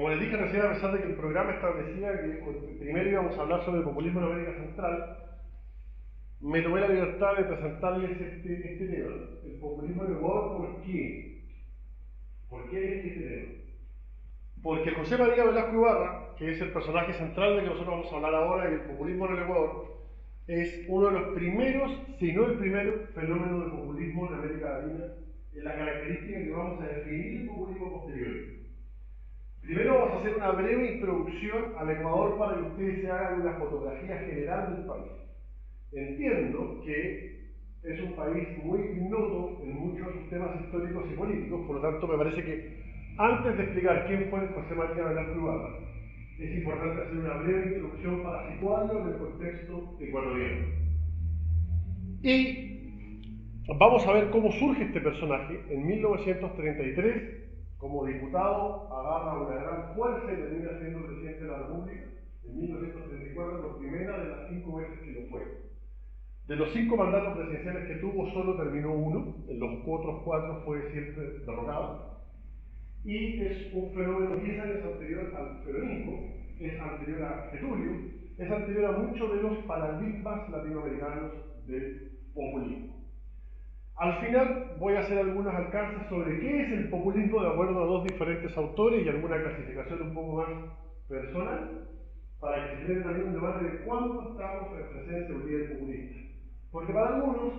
como les dije recién, a pesar de que el programa establecía que primero íbamos a hablar sobre el populismo en América Central, me tomé la libertad de presentarles este tema, el populismo en Ecuador. ¿Por qué? ¿Por qué elegí este tema? Porque José María Velasco Ibarra, que es el personaje central del que nosotros vamos a hablar ahora, y el populismo en el Ecuador, es uno de los primeros, si no el primer fenómeno de populismo en América Latina, en la característica que vamos a definir el populismo posterior. Primero vamos a hacer una breve introducción al Ecuador para que ustedes se hagan una fotografía general del país. Entiendo que es un país muy ignoto en muchos de sus temas históricos y políticos, por lo tanto me parece que antes de explicar quién fue José María Velasco Ibarra, es importante hacer una breve introducción para situarlo en el contexto ecuatoriano. Y vamos a ver cómo surge este personaje. En 1933, como diputado, agarra una gran fuerza y termina siendo presidente de la República. En 1934, la primera de las 5 veces que lo fue. De los 5 mandatos presidenciales que tuvo, solo terminó uno. En los otros 4 fue siempre derrocado. Y es un fenómeno 10 años anterior al peronismo, es anterior a Getulio, es anterior a muchos de los paradigmas latinoamericanos del populismo. Al final voy a hacer algunos alcances sobre qué es el populismo de acuerdo a 2 diferentes autores y alguna clasificación un poco más personal, para que se genere también un debate de cuánto estamos en presencia hoy día del populista. Porque para algunos,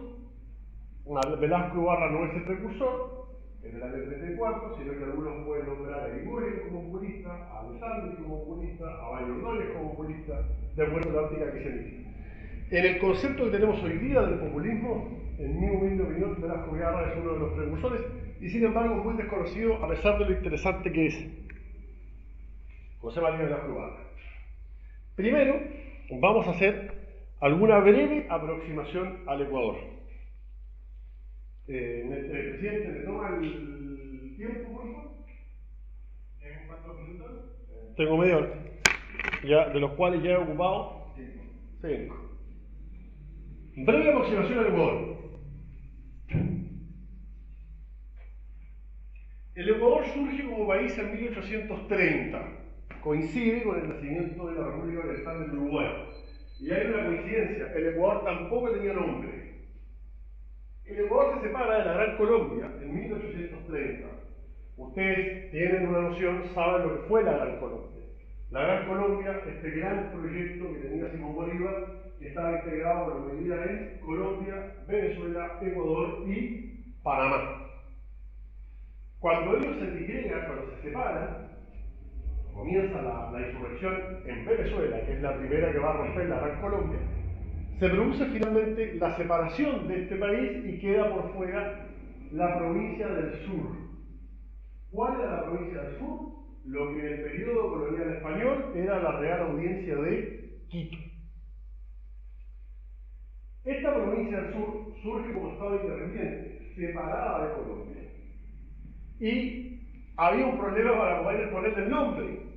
Velasco Ibarra no es el precursor, en el año 34, sino que algunos pueden nombrar a Irigoyen como populista, a Alessandri como populista, a Bayo Ordóñez como populista, de acuerdo a la óptica que se emite. En el concepto que tenemos hoy día del populismo, en mi humilde opinión, Velasco Ibarra es uno de los precursores y sin embargo muy desconocido a pesar de lo interesante que es José María Velasco Ibarra. Primero, vamos a hacer alguna breve aproximación al Ecuador. Presidente, ¿me toma el tiempo, por favor? ¿Tengo cuántos minutos? Tengo media hora, ya, de los cuales ya he ocupado 5. Breve aproximación al Ecuador. El Ecuador surge como país en 1830. Coincide con el nacimiento de la República Oriental del Uruguay. Y hay una coincidencia, el Ecuador tampoco tenía nombre. El Ecuador se separa de la Gran Colombia en 1830. Ustedes tienen una noción, saben lo que fue la Gran Colombia. La Gran Colombia, este gran proyecto que tenía Simón Bolívar, estaba integrado por lo que hoy día es Colombia, Venezuela, Ecuador y Panamá. Cuando ellos se disgregan, cuando se separan, comienza la insurrección en Venezuela, que es la primera que va a romper la Gran Colombia. Se produce finalmente la separación de este país y queda por fuera la provincia del sur. ¿Cuál era la provincia del sur? Lo que en el periodo colonial español era la Real Audiencia de Quito. Esta provincia del sur surge como estado independiente, separada de Colombia. Y había un problema para poder ponerle el nombre.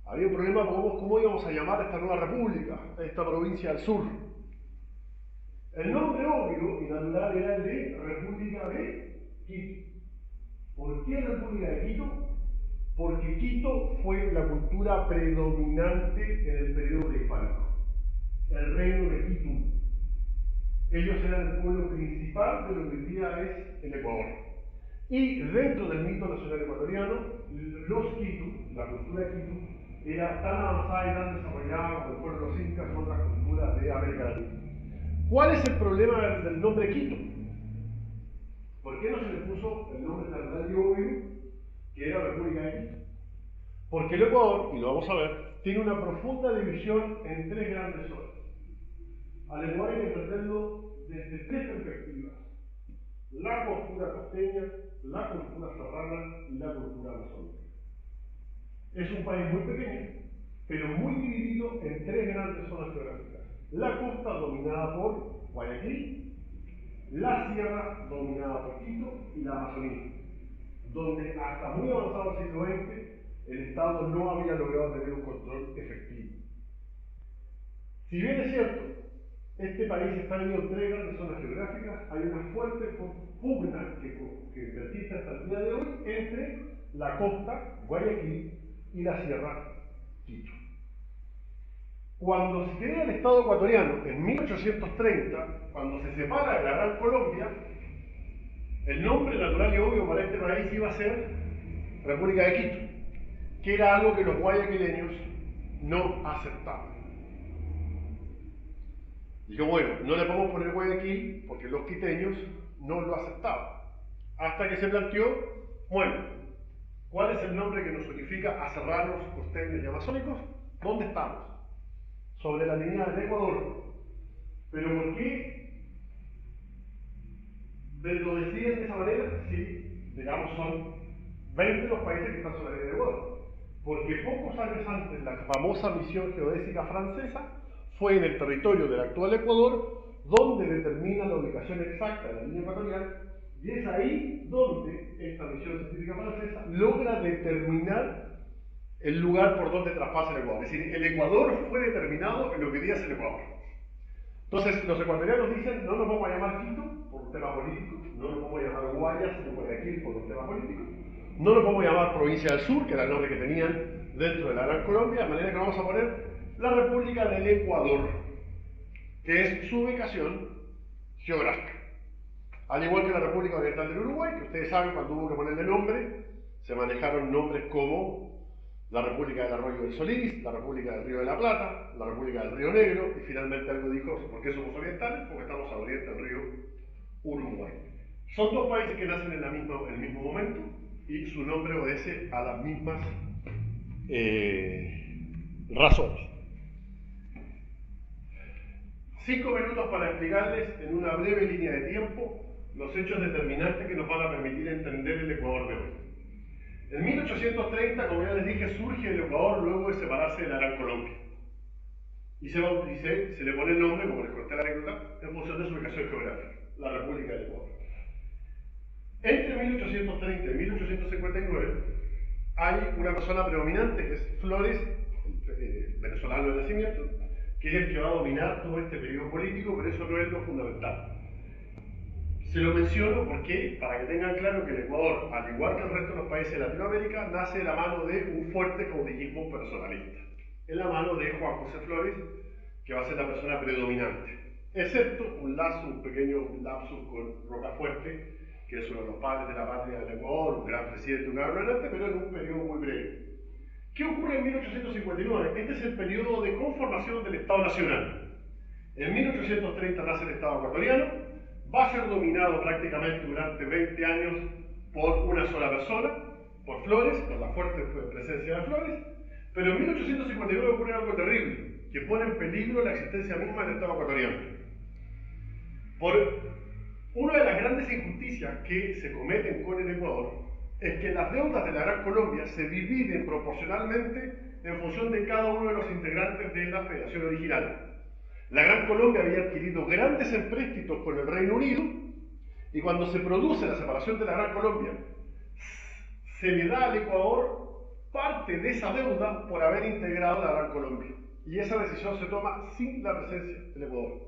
Había un problema cómo íbamos a llamar a esta nueva república, a esta provincia del sur. El nombre obvio y natural era el de República de Quito. ¿Por qué República de Quito? Porque Quito fue la cultura predominante en el periodo prehispánico. El reino de Quito. Ellos eran el pueblo principal de lo que hoy día es el Ecuador. Y dentro del mito nacional ecuatoriano, los Quito, la cultura de Quito, era tan avanzada y tan desarrollada como el pueblo de los incas y otras culturas de América Latina. ¿Cuál es el problema del nombre Quito? ¿Por qué no se le puso el nombre natural y obvio, que era República de Quito? Porque el Ecuador, y lo vamos a ver, tiene una profunda división en 3 grandes zonas. Al Ecuador hay que entenderlo desde 3 perspectivas: la cultura costeña, la cultura serrana y la cultura amazónica. Es un país muy pequeño, pero muy dividido en 3 grandes zonas geográficas. La costa dominada por Guayaquil, la sierra dominada por Quito y la Amazonía, donde hasta muy avanzado el siglo XX el Estado no había logrado tener un control efectivo. Si bien es cierto, este país está dividido en 3 grandes zonas geográficas, hay una fuerte pugna que persiste hasta el día de hoy entre la costa, Guayaquil, y la sierra, Quito. Cuando se crea el Estado ecuatoriano, en 1830, cuando se separa de la Gran Colombia, el nombre natural y obvio para este país iba a ser República de Quito, que era algo que los guayaquileños no aceptaban. Dijo, bueno, no le podemos poner Guayaquil porque los quiteños no lo aceptaban. Hasta que se planteó, bueno, ¿cuál es el nombre que nos unifica a serranos, costeños y amazónicos? ¿Dónde estamos? Sobre la línea del Ecuador. ¿Pero por qué lo deciden de esa manera? Sí, digamos, son 20 los países que están sobre la línea del Ecuador. Porque pocos años antes, la famosa misión geodésica francesa fue en el territorio del actual Ecuador donde determina la ubicación exacta de la línea ecuatorial, y es ahí donde esta misión científica francesa logra determinar el lugar por donde traspasa el Ecuador. Es decir, el Ecuador fue determinado en lo que hoy día es el Ecuador. Entonces, los ecuatorianos dicen, no nos vamos a llamar Quito por un tema político, no nos vamos a llamar Guayas o Guayaquil por un tema político, no nos vamos a llamar Provincia del Sur, que era el nombre que tenían dentro de la Gran Colombia, de manera que vamos a poner la República del Ecuador, que es su ubicación geográfica. Al igual que la República Oriental del Uruguay, que ustedes saben, cuando hubo que ponerle nombre, se manejaron nombres como la República del Arroyo del Solís, la República del Río de la Plata, la República del Río Negro, y finalmente algo dijo, ¿por qué somos orientales? Porque estamos al oriente del río Uruguay. Son dos países que nacen en el mismo momento, y su nombre obedece a las mismas razones. 5 minutos para explicarles en una breve línea de tiempo los hechos determinantes que nos van a permitir entender el Ecuador de hoy. En 1830, como ya les dije, surge el Ecuador luego de separarse de la Gran Colombia. Y se le pone el nombre, como les conté la anécdota, en función de su ubicación geográfica, la República del Ecuador. Entre 1830 y 1859 hay una persona predominante que es Flores, venezolano de nacimiento, que es el que va a dominar todo este periodo político, pero eso no es lo fundamental. Se lo menciono porque, para que tengan claro que el Ecuador, al igual que el resto de los países de Latinoamérica, nace de la mano de un fuerte caudillismo personalista. En la mano de Juan José Flores, que va a ser la persona predominante. Excepto un pequeño lapsus con Rocafuerte, que es uno de los padres de la patria del Ecuador, un gran presidente, un gran gobernante, pero en un periodo muy breve. ¿Qué ocurre en 1859? Este es el periodo de conformación del Estado Nacional. En 1830 nace el Estado ecuatoriano, va a ser dominado prácticamente durante 20 años por una sola persona, por Flores, por la fuerte presencia de Flores, pero en 1859 ocurre algo terrible, que pone en peligro la existencia misma del Estado ecuatoriano. Por una de las grandes injusticias que se cometen con el Ecuador es que las deudas de la Gran Colombia se dividen proporcionalmente en función de cada uno de los integrantes de la federación original. La Gran Colombia había adquirido grandes empréstitos con el Reino Unido, y cuando se produce la separación de la Gran Colombia, se le da al Ecuador parte de esa deuda por haber integrado la Gran Colombia. Y esa decisión se toma sin la presencia del Ecuador,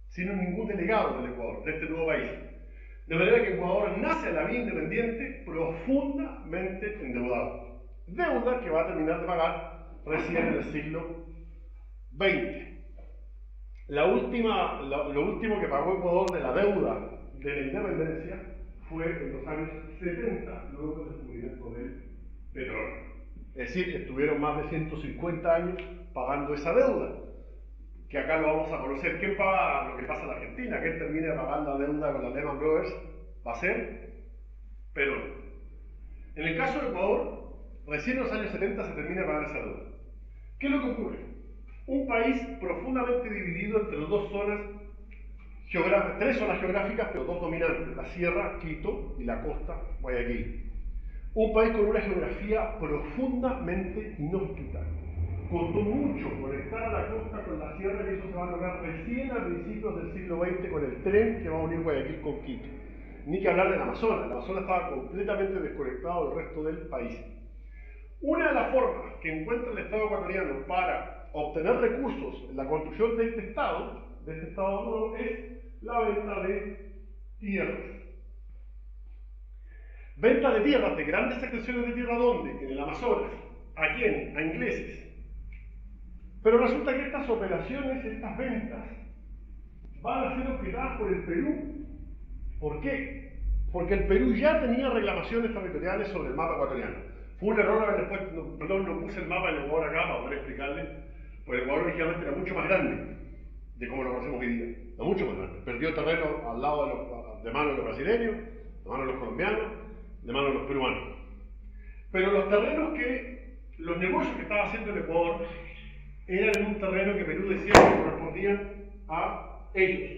sin ningún delegado del Ecuador, de este nuevo país. De manera que Ecuador nace a la vida independiente profundamente endeudado. Deuda que va a terminar de pagar recién en el siglo XX. Lo último que pagó Ecuador de la deuda de la independencia fue en los años 70, luego del descubrimiento del petróleo. Es decir, estuvieron más de 150 años pagando esa deuda, que acá lo vamos a conocer. ¿Quién paga lo que pasa en la Argentina? ¿Quién termina de pagar la deuda con la Lehman Brothers? Va a ser Perón. En el caso de Ecuador, recién en los años 70 se termina de pagar esa deuda. ¿Qué es lo que ocurre? Un país profundamente dividido entre dos zonas geográficas, 3 zonas geográficas, pero 2 dominantes, la sierra, Quito, y la costa, Guayaquil. Un país con una geografía profundamente inhóspita. Costó mucho conectar a la costa con la sierra, y eso se va a lograr recién a principios del siglo XX con el tren que va a unir Guayaquil con Quito. Ni que hablar del Amazonas. El Amazonas estaba completamente desconectado del resto del país. Una de las formas que encuentra el Estado ecuatoriano para obtener recursos en la construcción de este Estado nuevo, es la venta de tierras. Venta de tierras, de grandes extensiones de tierra, ¿dónde? En el Amazonas. ¿A quién? A ingleses. Pero resulta que estas operaciones, estas ventas, van a ser objetadas por el Perú. ¿Por qué? Porque el Perú ya tenía reclamaciones territoriales sobre el mapa ecuatoriano. Fue un error haber después, no puse el mapa del Ecuador acá para poder explicarle, porque el Ecuador originalmente era mucho más grande de como lo conocemos hoy día. Era mucho más grande. Perdió terreno al lado de manos de los brasileños, de manos de los colombianos, de manos de los peruanos. Pero los terrenos los negocios que estaba haciendo el Ecuador eran en un terreno que Perú decía que correspondían a ellos.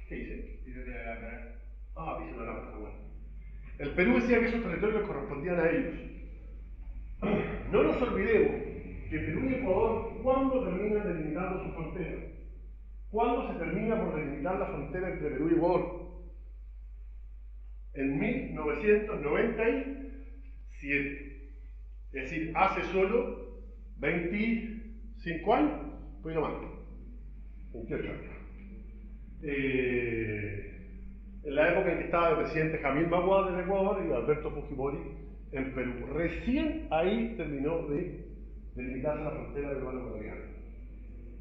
¿Qué dice? Piso de la lámpara. Piso de la lámpara, bueno. El Perú decía que esos territorios correspondían a ellos. No nos olvidemos que Perú y Ecuador, ¿cuándo terminan delimitando sus fronteras? ¿Cuándo se termina por delimitar la frontera entre Perú y Ecuador? En 1997. Es decir, hace solo 25 años, un poquito más, 28 años. En la época en que estaba el presidente Jamil Mahuad en Ecuador y Alberto Fujimori en Perú. Recién ahí terminó de delimitarse la frontera peruano-ecuatoriana.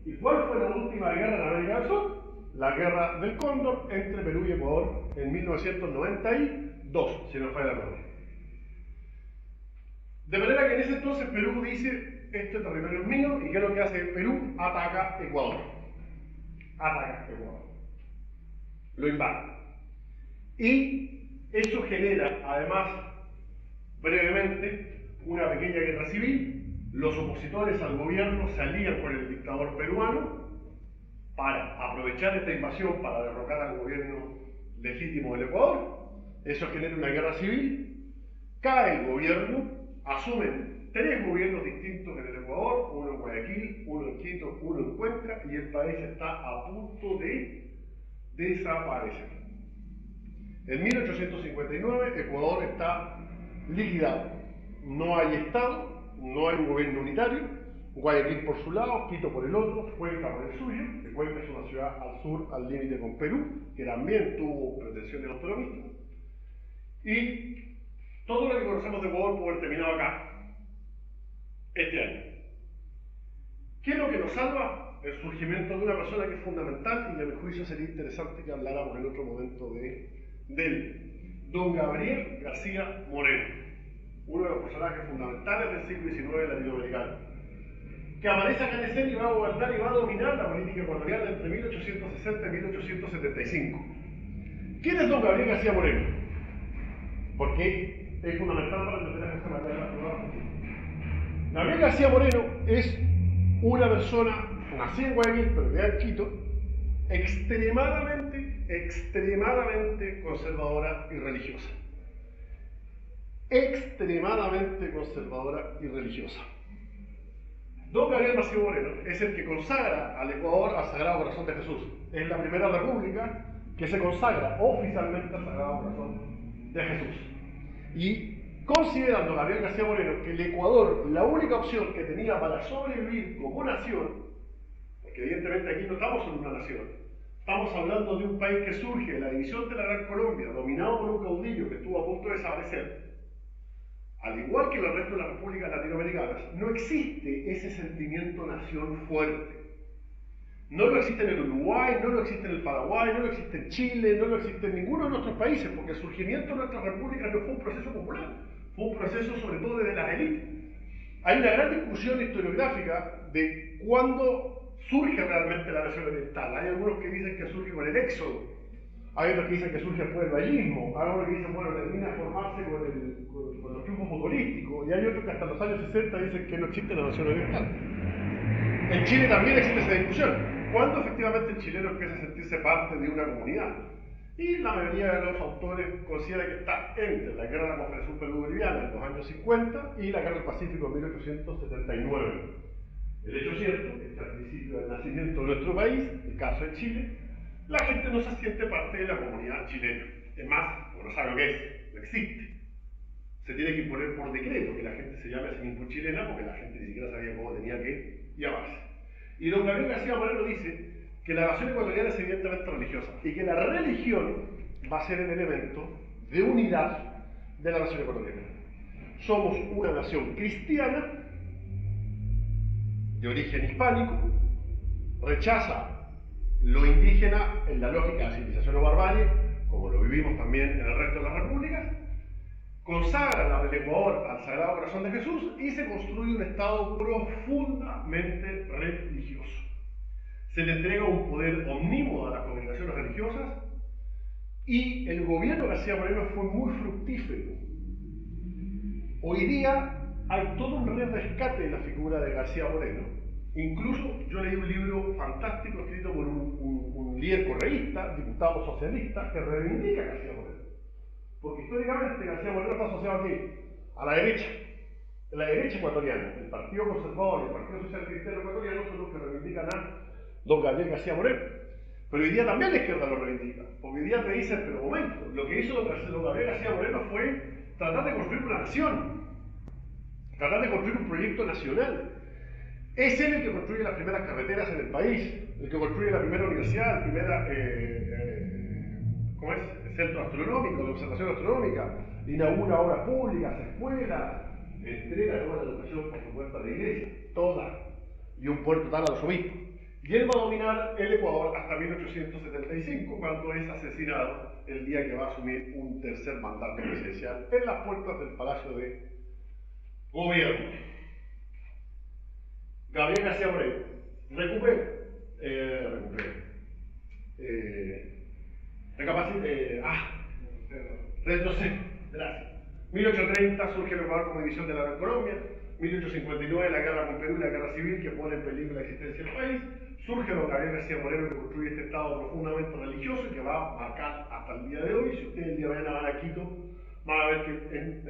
¿Y cuál fue la última guerra en América del Sur? La guerra del Cóndor entre Perú y Ecuador en 1992, si no falla la memoria. De manera que en ese entonces Perú dice, este territorio es mío, y ¿qué es lo que hace Perú? Ataca Ecuador. Ataca Ecuador. Lo invade. Y eso genera, además, brevemente, una pequeña guerra civil. Los opositores al gobierno se alían con el dictador peruano para aprovechar esta invasión para derrocar al gobierno legítimo del Ecuador. Eso genera una guerra civil. Cae el gobierno, asumen 3 gobiernos distintos en el Ecuador, uno en Guayaquil, uno en Quito, uno en Cuenca, y el país está a punto de desaparecer. En 1859 Ecuador está liquidado. No hay Estado, no hay un gobierno unitario. Guayaquil por su lado, Quito por el otro, Cuenca por el suyo, que Cuenca es una ciudad al sur, al límite con Perú, que también tuvo pretensiones autonomistas. Y todo lo que conocemos de Ecuador puede haber terminado acá, este año. ¿Qué es lo que nos salva? El surgimiento de una persona que es fundamental y que a mi juicio sería interesante que habláramos en otro momento de él. Don Gabriel García Moreno, uno de los personajes fundamentales del siglo XIX latinoamericano, que amanece acá en escena y va a gobernar y va a dominar la política ecuatoriana entre 1860 y 1875. ¿Quién es don Gabriel García Moreno? Porque es fundamental para entender a esta materia. Gabriel García Moreno es una persona nacida en Guayaquil, pero que en Quito, extremadamente conservadora y religiosa. Extremadamente conservadora y religiosa. Don Gabriel García Moreno es el que consagra al Ecuador al Sagrado Corazón de Jesús. Es la primera república que se consagra oficialmente al Sagrado Corazón de Jesús. Y considerando Gabriel García Moreno que el Ecuador, la única opción que tenía para sobrevivir como nación, porque evidentemente aquí no estamos en una nación, estamos hablando de un país que surge de la división de la Gran Colombia, dominado por un caudillo que estuvo a punto de desaparecer. Al igual que el resto de las repúblicas latinoamericanas, no existe ese sentimiento nación fuerte. No lo existe en el Uruguay, no lo existe en el Paraguay, no lo existe en Chile, no lo existe en ninguno de nuestros países, porque el surgimiento de nuestras repúblicas no fue un proceso popular, fue un proceso sobre todo desde las élites. Hay una gran discusión historiográfica de cuándo surge realmente la nación oriental. Hay algunos que dicen que surge con el éxodo, hay otros que dicen que surge después del vallismo, hay otros que dicen, bueno, termina a formarse con los triunfos futbolísticos, y hay otros que hasta los años 60 dicen que no existe la nación oriental. En Chile también existe esa discusión. ¿Cuándo efectivamente el chileno empieza a sentirse parte de una comunidad? Y la mayoría de los autores considera que está entre la guerra de la Confederación Perú-Boliviana en los años 50 y la guerra del Pacífico en 1879. El hecho cierto es que al principio del nacimiento de nuestro país, el caso de Chile, la gente no se siente parte de la comunidad chilena. Es más, no sabe lo que es, no existe. Se tiene que imponer por decreto que la gente se llame a sí mismo chilena, porque la gente ni siquiera sabía cómo tenía que llamarse. Y don Gabriel García Moreno dice que la nación ecuatoriana es evidentemente religiosa y que la religión va a ser el elemento de unidad de la nación ecuatoriana. Somos una nación cristiana, de origen hispánico, rechaza lo indígena en la lógica de la civilización o barbarie, como lo vivimos también en el resto de las repúblicas, consagra el Ecuador al Sagrado Corazón de Jesús y se construye un Estado profundamente religioso. Se le entrega un poder omnímodo a las congregaciones religiosas y el gobierno de García Moreno fue muy fructífero. Hoy día hay todo un rescate de la figura de García Moreno. Incluso yo leí un libro fantástico escrito por un líder correísta, diputado socialista, que reivindica a García Moreno. Porque históricamente García Moreno está asociado aquí, a la derecha ecuatoriana. El Partido Conservador y el Partido Social Cristiano Ecuatoriano son los que reivindican a don Gabriel García Moreno. Pero hoy día también la izquierda lo reivindica. Porque hoy día te dicen, pero momento, lo que hizo don Gabriel García Moreno fue tratar de construir una nación, tratar de construir un proyecto nacional. Es él el que construye las primeras carreteras en el país, el que construye la primera universidad, el primer centro astronómico, de observación astronómica, inaugura obras públicas, escuelas, entrega toda la educación, por supuesto, a la iglesia, toda, y un puerto total a los obispos. Y él va a dominar el Ecuador hasta 1875, cuando es asesinado el día que va a asumir un tercer mandato presidencial en las puertas del Palacio de Gobierno. Gabriel García Moreno retrocede, gracias. 1830 surge el Ecuador como división de la Gran Colombia, 1859 la guerra con Perú y la guerra civil que pone en peligro la existencia del país, surge don Gabriel García Moreno que construye este Estado profundamente religioso y que va a marcar hasta el día de hoy. Si ustedes el día de mañana van a Quito, van a ver que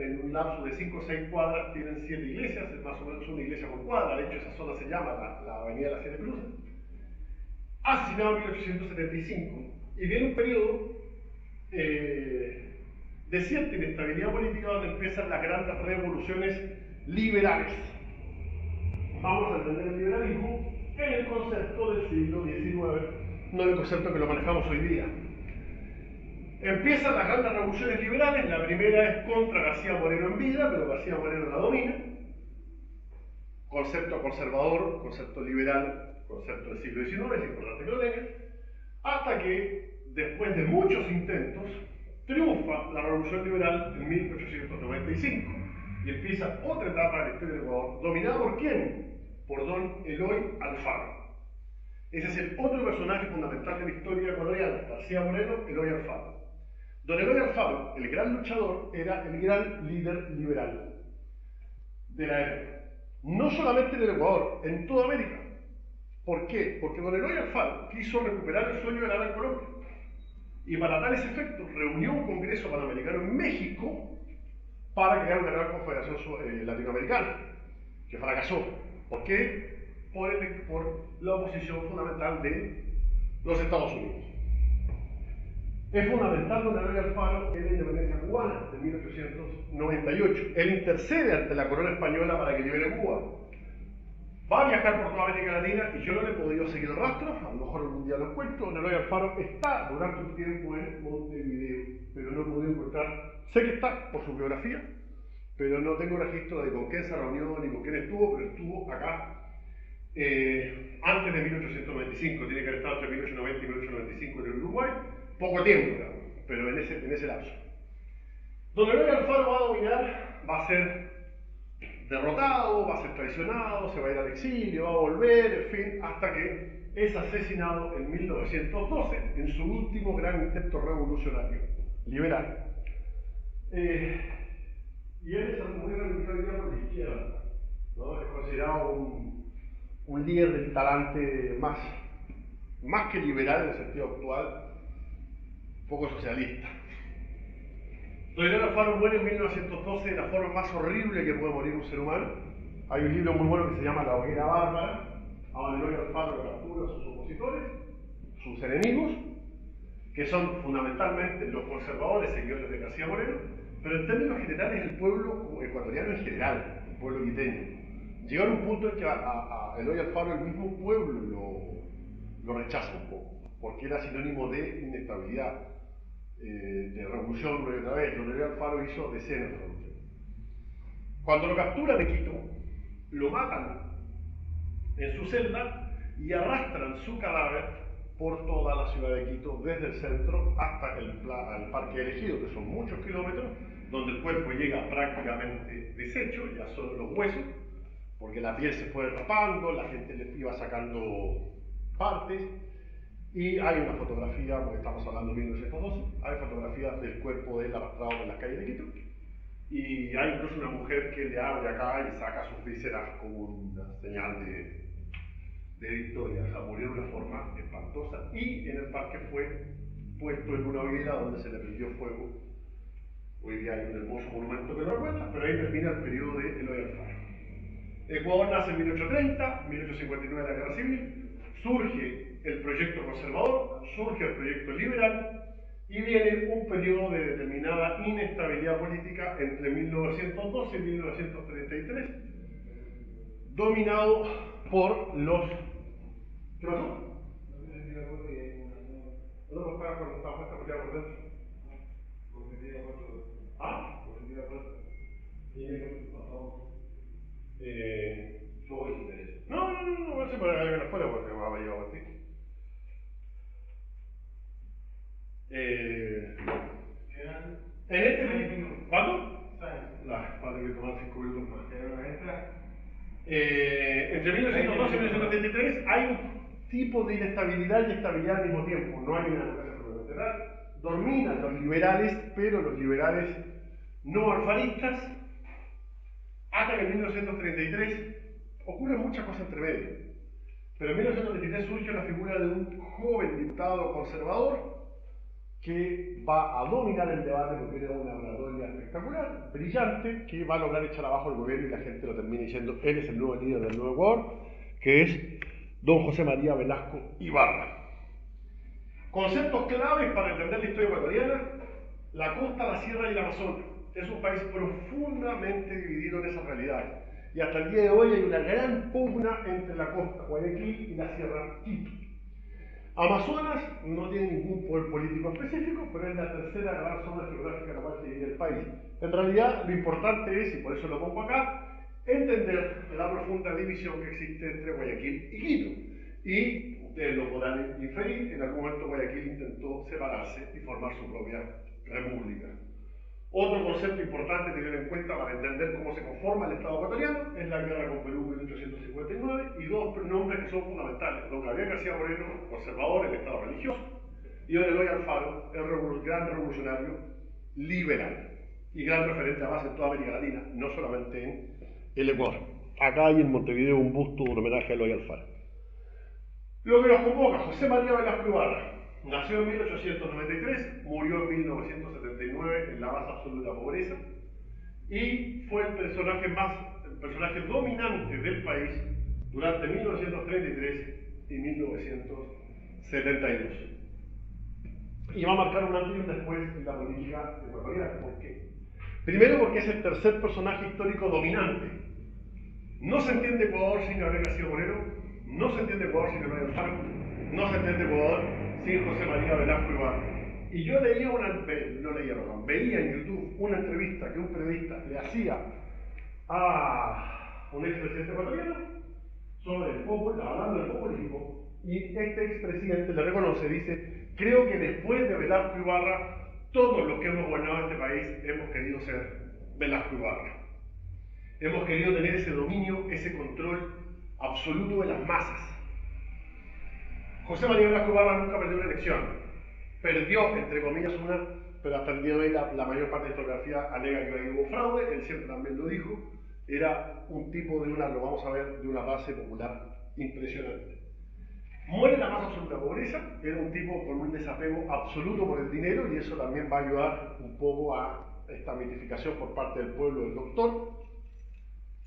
en un lapso de 5 o 6 cuadras tienen 7 iglesias, es más o menos una iglesia por cuadra, de hecho esa zona se llama la Avenida de las Siete Cruces. Asesinado en 1875, y viene un periodo de cierta inestabilidad política donde empiezan las grandes revoluciones liberales. Vamos a entender el liberalismo en el concepto del siglo XIX, no en el concepto que lo manejamos hoy día. Empiezan las grandes revoluciones liberales, la primera es contra García Moreno en vida, pero García Moreno la domina. Concepto conservador, concepto liberal, concepto del siglo XIX, es importante que lo tengan, hasta que, después de muchos intentos, triunfa la revolución liberal en 1895 y empieza otra etapa de la historia del Ecuador, dominada por ¿quién? Por don Eloy Alfaro. Ese es el otro personaje fundamental de la historia ecuatoriana, García Moreno, Eloy Alfaro. Don Eloy Alfaro, el gran luchador, era el gran líder liberal de la época. No solamente en el Ecuador, en toda América. ¿Por qué? Porque don Eloy Alfaro quiso recuperar el sueño de la Gran Colombia. Y para tales efectos reunió un congreso panamericano en México para crear una gran confederación latinoamericana, que fracasó. ¿Por qué? Por la oposición fundamental de los Estados Unidos. Es fundamental don Eloy Alfaro en la independencia cubana de 1898. Él intercede ante la corona española para que libere Cuba. Va a viajar por toda América Latina y yo no le he podido seguir el rastro, a lo mejor algún día lo encuentro. Don Eloy Alfaro está durante un tiempo en Montevideo, pero no he podido encontrar. Sé que está por su biografía, pero no tengo registro de con quién se reunió ni con quién estuvo, pero estuvo acá antes de 1895, tiene que haber estado entre 1890 y 1895 en el Uruguay, poco tiempo, pero en ese lapso. Don Eloy Alfaro va a dominar, va a ser derrotado, va a ser traicionado, se va a ir al exilio, va a volver, en fin, hasta que es asesinado en 1912 en su último gran intento revolucionario, liberal. Y él es muy reivindicado por la izquierda, ¿no? Es considerado un líder del talante más que liberal en el sentido actual, poco socialista. Don Eloy Alfaro muere en 1912 de la forma más horrible que puede morir un ser humano. Hay un libro muy bueno que se llama La hoguera bárbara. A don Eloy Alfaro captura a sus opositores, sus enemigos, que son fundamentalmente los conservadores, seguidores de García Moreno, pero en términos generales el pueblo ecuatoriano en general, el pueblo quiteño. Llegó a un punto en que a Eloy Alfaro el mismo pueblo lo rechaza un poco, porque era sinónimo de inestabilidad. de revolución una y otra vez. Don Eloy Alfaro hizo decenas de revoluciones. Cuando lo capturan en Quito, lo matan en su celda y arrastran su cadáver por toda la ciudad de Quito, desde el centro hasta el Parque Elegido, que son muchos kilómetros, donde el cuerpo llega prácticamente deshecho, ya solo los huesos, porque la piel se fue rapando, la gente le iba sacando partes, y hay una fotografía, porque estamos hablando de 1912, hay fotografías del cuerpo de él arrastrado en las calles de Quito, y hay incluso una mujer que le abre acá y saca sus vísceras como una señal de victoria. O sea, murió de una forma espantosa, y en el parque fue puesto en una hoguera donde se le prendió fuego. Hoy día hay un hermoso monumento que lo recuerda, pero ahí termina el periodo de Eloy Alfaro. Ecuador nace en 1830, 1859 la Guerra Civil, surge el proyecto conservador, surge el proyecto liberal, y viene un periodo de determinada inestabilidad política entre 1912 y 1933, dominado por los... ¿Qué pasó? No, pues estaba cuando estaba puesta por dentro. ¿Ah? No sé por qué alguien afuera porque me va a llevar a ti. En este... ¿Cuándo? Para que tomar 5 minutos más. Entre 1912 y 1933 hay un tipo de inestabilidad y estabilidad al mismo tiempo. No hay una democracia fundamental. Dominan los liberales, pero los liberales no alfaristas, hasta que en 1933 ocurren muchas cosas entre medio. Pero en 1933 surge la figura de un joven diputado conservador que va a dominar el debate porque era una oratoria espectacular, brillante, que va a lograr echar abajo el gobierno y la gente lo termina diciendo: él es el nuevo líder del Nuevo Ecuador, que es don José María Velasco Ibarra. Conceptos claves para entender la historia ecuatoriana: la costa, la sierra y el Amazonas. Es un país profundamente dividido en esas realidades. Y hasta el día de hoy hay una gran pugna entre la costa, Guayaquil, y la sierra, Quito. Amazonas no tiene ningún poder político específico, pero es la tercera gran zona geográfica en la cual se divide el país. En realidad, lo importante es, y por eso lo pongo acá, entender la profunda división que existe entre Guayaquil y Quito. Y ustedes lo podrán inferir, en algún momento Guayaquil intentó separarse y formar su propia república. Otro concepto importante a tener en cuenta para entender cómo se conforma el Estado ecuatoriano es la guerra con Perú en 1859, y dos nombres que son fundamentales: don Gabriel García Moreno, conservador, el Estado religioso, y don Eloy Alfaro, el gran revolucionario liberal y gran referente además en toda América Latina, no solamente en el Ecuador. Acá hay en Montevideo un busto de homenaje a Eloy Alfaro. Lo que nos convoca: José María Velasco Ibarra. Nació en 1893, murió en 1979 en la más absoluta pobreza, y fue el personaje dominante del país durante 1933 y 1972. Y va a marcar un antes y un después en la política ecuatoriana. ¿Por qué? Primero, porque es el tercer personaje histórico dominante. No se entiende Ecuador sin Gabriel García Moreno, no se entiende Ecuador sin Eloy Alfaro, no se entiende Ecuador sin José María Velasco Ibarra. Y yo veía en YouTube una entrevista que un periodista le hacía a un expresidente ecuatoriano sobre el populismo, hablando del populismo, y este expresidente le reconoce, dice: creo que después de Velasco Ibarra, todos los que hemos gobernado este país hemos querido ser Velasco Ibarra. Hemos querido tener ese dominio, ese control absoluto de las masas. José María Velasco Ibarra nunca perdió una elección. Perdió, entre comillas, una, pero hasta el día de hoy la mayor parte de la historiografía alega que hubo fraude. Él siempre también lo dijo. Era un tipo lo vamos a ver, de una base popular impresionante. Muere en la más absoluta pobreza. Era un tipo con un desapego absoluto por el dinero, y eso también va a ayudar un poco a esta mitificación por parte del pueblo del doctor.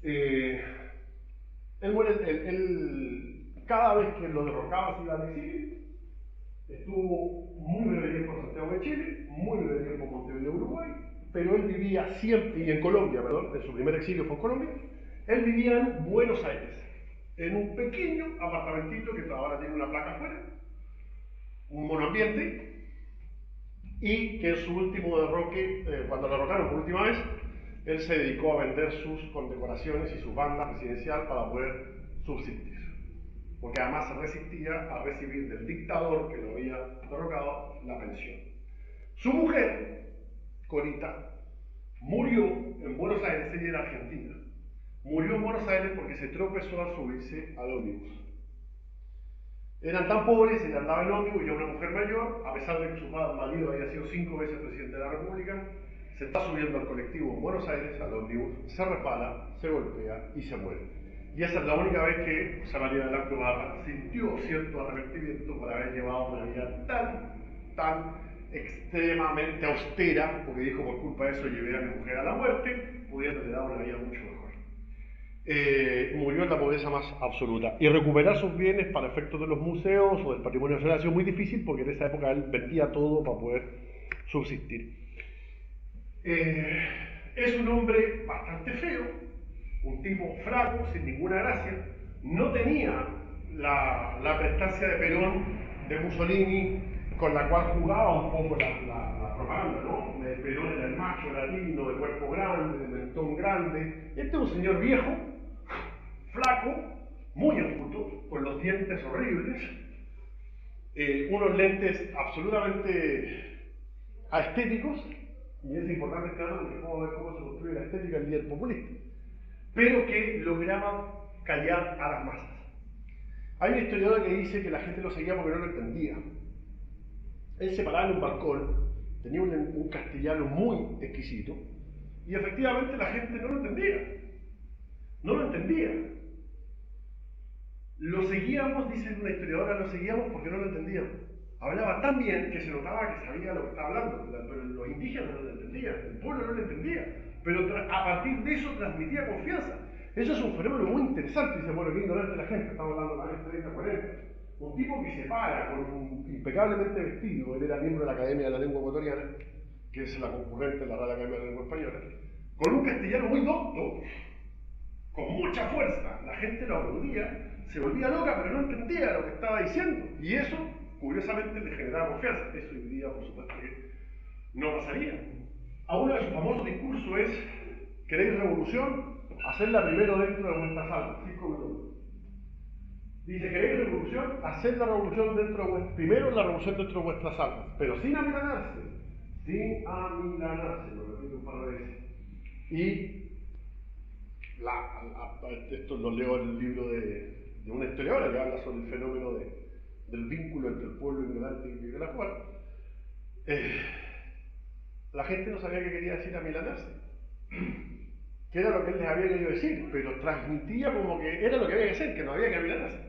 Él muere, cada vez que lo derrocaba se iba al exilio. Estuvo muy breve tiempo en Santiago de Chile, muy breve tiempo en Montevideo, Uruguay, pero él vivía siempre, y en Colombia, en su primer exilio fue en Colombia. Él vivía en Buenos Aires, en un pequeño apartamentito que ahora tiene una placa afuera, un monoambiente, y que en su último derroque, cuando lo derrocaron por última vez, él se dedicó a vender sus condecoraciones y su banda presidencial para poder subsistir. Porque además se resistía a recibir del dictador que lo había derrocado la pensión. Su mujer, Corita, murió en Buenos Aires, ella era argentina. Murió en Buenos Aires porque se tropezó al subirse al ómnibus. Eran tan pobres, ella andaba en ómnibus y era una mujer mayor, a pesar de que su marido había sido 5 veces presidente de la República, se está subiendo al colectivo en Buenos Aires, al ómnibus, se resbala, se golpea y se muere. Y esa es la única vez que José María de la Cruz Barra sintió cierto arrepentimiento por haber llevado una vida tan extremadamente austera, porque dijo, por culpa de eso llevé a mi mujer a la muerte, pudiéndole dar una vida mucho mejor. Murió en la pobreza más absoluta. Y recuperar sus bienes para efectos de los museos o del patrimonio nacional ha sido muy difícil porque en esa época él vendía todo para poder subsistir. Es un hombre bastante feo, un tipo flaco, sin ninguna gracia. No tenía la prestancia de Perón, de Mussolini, con la cual jugaba un poco la propaganda, ¿no? Perón era el macho latino, de cuerpo grande, de mentón grande. Este es un señor viejo, flaco, muy enjuto, con los dientes horribles, unos lentes absolutamente estéticos, y es importante, claro, porque podemos ver cómo se construye la estética del líder populista, pero que lograba callar a las masas. Hay un historiador que dice que la gente lo seguía porque no lo entendía. Él se paraba en un balcón, tenía un castellano muy exquisito, y efectivamente la gente no lo entendía. No lo entendía. Lo seguíamos, dice una historiadora, lo seguíamos porque no lo entendíamos. Hablaba tan bien que se notaba que sabía lo que estaba hablando, pero los indígenas no lo entendían, el pueblo no lo entendía, pero a partir de eso transmitía confianza. Eso es un fenómeno muy interesante, dice, bueno, qué ignorante la gente, estamos hablando de los años 30, 40. Un tipo que se para impecablemente vestido, él era miembro de la Academia de la Lengua Ecuatoriana, que es la concurrente de la Real Academia de la Lengua Española, con un castellano muy docto, con mucha fuerza, la gente lo aplaudía, se volvía loca, pero no entendía lo que estaba diciendo, y eso, curiosamente, le generaba confianza. Eso hoy día, por supuesto, que no pasaría. A uno de sus famosos discursos es: ¿queréis revolución? Hacedla primero dentro de vuestras almas. 5 minutos. Dice: ¿queréis revolución? Haced la revolución primero la revolución dentro de vuestras almas, pero sin amilanarse. Sin amilanarse, lo repito un par de veces. Y esto lo leo en el libro de una historiadora que habla sobre el fenómeno del vínculo entre el pueblo ignorante y el que la cual. La gente no sabía qué quería decir amilanarse, que era lo que él les había querido decir, pero transmitía como que era lo que había que hacer, que no había que amilanarse.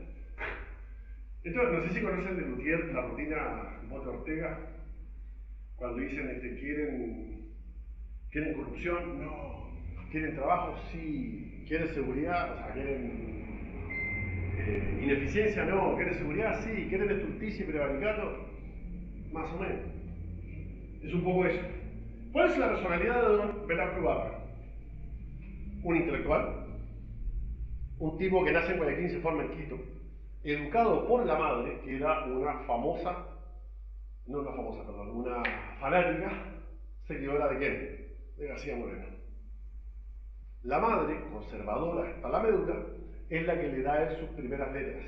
Entonces, no sé si conocen de Lutier la rutina Bote Ortega, cuando dicen ¿quieren corrupción? No. ¿Quieren trabajo? Sí. ¿Quieren seguridad? O sea, ¿quieren ineficiencia? No. ¿Quieren seguridad? Sí. ¿Quieren estulticia y prevaricato? Más o menos. Es un poco eso. ¿Cuál es la personalidad de don Velasco Ibarra? Un intelectual, un tipo que nace en Guayaquil y se forma en Quito, educado por la madre, que era una fanática seguidora de ¿quién? De García Moreno. La madre, conservadora hasta la médula, es la que le da a él sus primeras letras.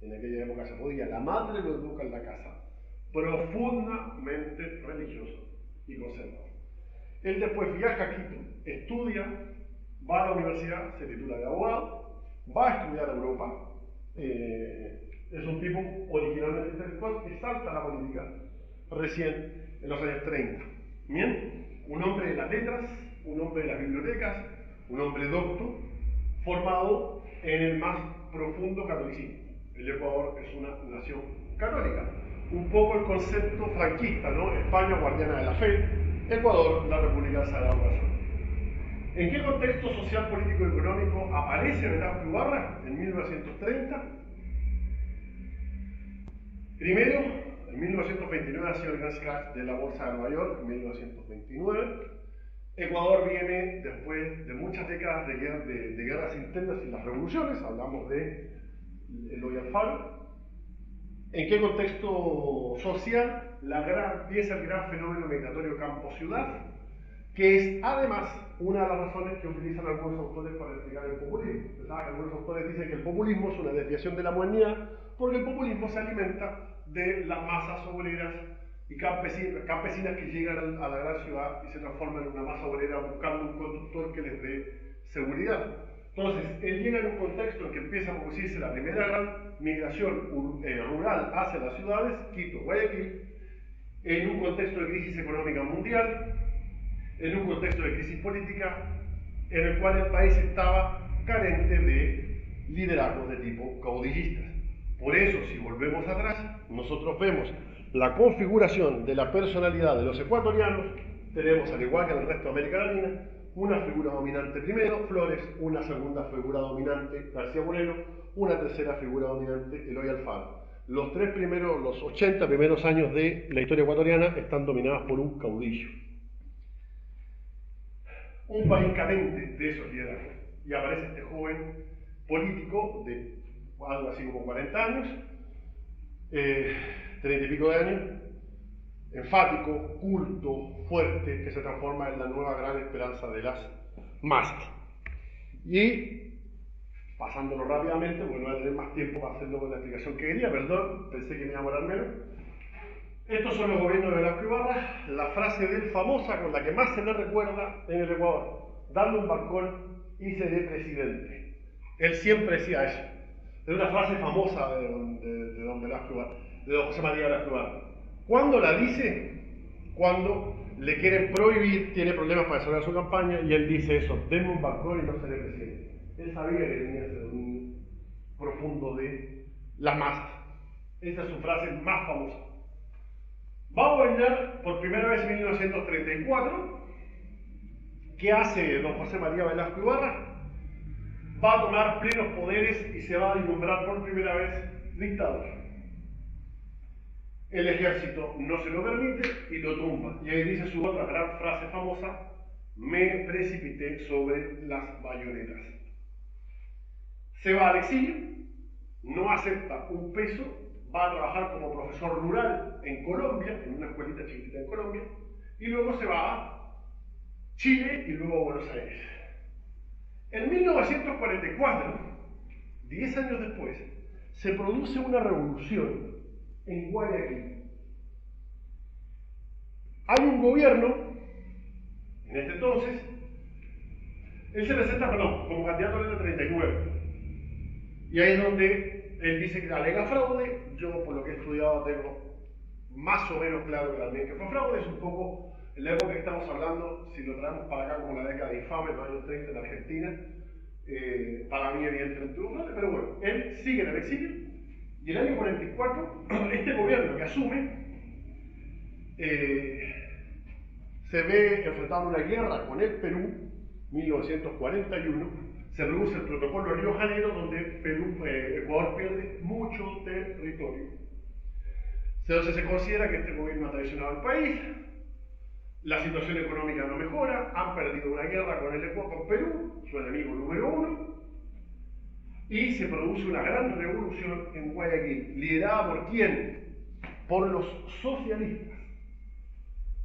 En aquella época se podía. La madre lo educa en la casa, profundamente religioso y conservador. Él después viaja a Quito, estudia, va a la universidad, se titula de abogado, va a estudiar a Europa. Es un tipo originalmente intelectual que salta a la política recién en los años 30. Bien, un hombre de las letras, un hombre de las bibliotecas, un hombre docto, formado en el más profundo catolicismo. El Ecuador es una nación católica. Un poco el concepto franquista, ¿no? España, guardiana de la fe; Ecuador, la República del Sagrado Corazón. ¿En qué contexto social, político y económico aparece Velasco Ibarra en 1930? Primero, en 1929 ha sido el gran crash de la Bolsa de Nueva York, en 1929. Ecuador viene después de muchas décadas de guerras internas y las revoluciones, hablamos de Eloy Alfaro, ¿En qué contexto social? Empieza el gran fenómeno migratorio campo-ciudad, que es además una de las razones que utilizan algunos autores para explicar el populismo. Ustedes saben que algunos autores dicen que el populismo es una desviación de la modernidad, porque el populismo se alimenta de las masas obreras y campesinas que llegan a la gran ciudad y se transforman en una masa obrera buscando un conductor que les dé seguridad. Entonces, él llega en un contexto en que empieza a producirse la primera gran migración rural hacia las ciudades, Quito, Guayaquil, en un contexto de crisis económica mundial, en un contexto de crisis política, en el cual el país estaba carente de liderazgos de tipo caudillistas. Por eso, si volvemos atrás, nosotros vemos la configuración de la personalidad de los ecuatorianos. Tenemos, al igual que en el resto de América Latina, una figura dominante primero, Flores, una segunda figura dominante, García Moreno, una tercera figura dominante, Eloy Alfaro. Los 80 primeros años de la historia ecuatoriana están dominados por un caudillo. Un país carente de esos liderazgos. Y aparece este joven político de algo así como 40 años, 30 y pico de años, enfático, culto, fuerte, que se transforma en la nueva gran esperanza de las masas. Y, pasándolo rápidamente, porque no voy a tener más tiempo para hacerlo con la explicación que quería, perdón, pensé que me iba a morar menos. Estos son los gobiernos de Velasco Ibarra, la frase de él famosa con la que más se le recuerda en el Ecuador: dame un balcón y seré presidente. Él siempre decía eso. Es una frase famosa de don Velasco Ibarra, de don José María Velasco Ibarra. ¿Cuándo la dice? Cuando le quieren prohibir, tiene problemas para desarrollar su campaña, y él dice eso: denme un balcón y no seré presidente. Él sabía que tenía ese dominio profundo de las masas. Esa es su frase más famosa. Va a gobernar por primera vez en 1934. ¿Qué hace don José María Velasco Ibarra? Va a tomar plenos poderes y se va a nombrar por primera vez dictador. El ejército no se lo permite y lo tumba. Y ahí dice su otra gran frase famosa: me precipité sobre las bayonetas. Se va al exilio, no acepta un peso, va a trabajar como profesor rural en Colombia, en una escuelita chiquita en Colombia, y luego se va a Chile y luego a Buenos Aires. En 1944, 10 años después, se produce una revolución en Guayaquil. Hay un gobierno, en este entonces, él se presenta, como candidato en el 39. Y ahí es donde él dice que alega fraude. Yo, por lo que he estudiado, tengo más o menos claro que también que fue fraude. Es un poco, en la época que estamos hablando, si lo traemos para acá como la década infame, los años 30 en Argentina, para mí evidentemente un fraude, pero bueno, él sigue en el exilio, y el año 44, este gobierno que asume, se ve enfrentado a una guerra con el Perú, 1941, se produce el protocolo de Río Janeiro, donde Ecuador pierde mucho territorio. Entonces se considera que este gobierno ha traicionado al país, la situación económica no mejora, han perdido una guerra con Perú, su enemigo número uno, y se produce una gran revolución en Guayaquil, liderada ¿por quién? Por los socialistas,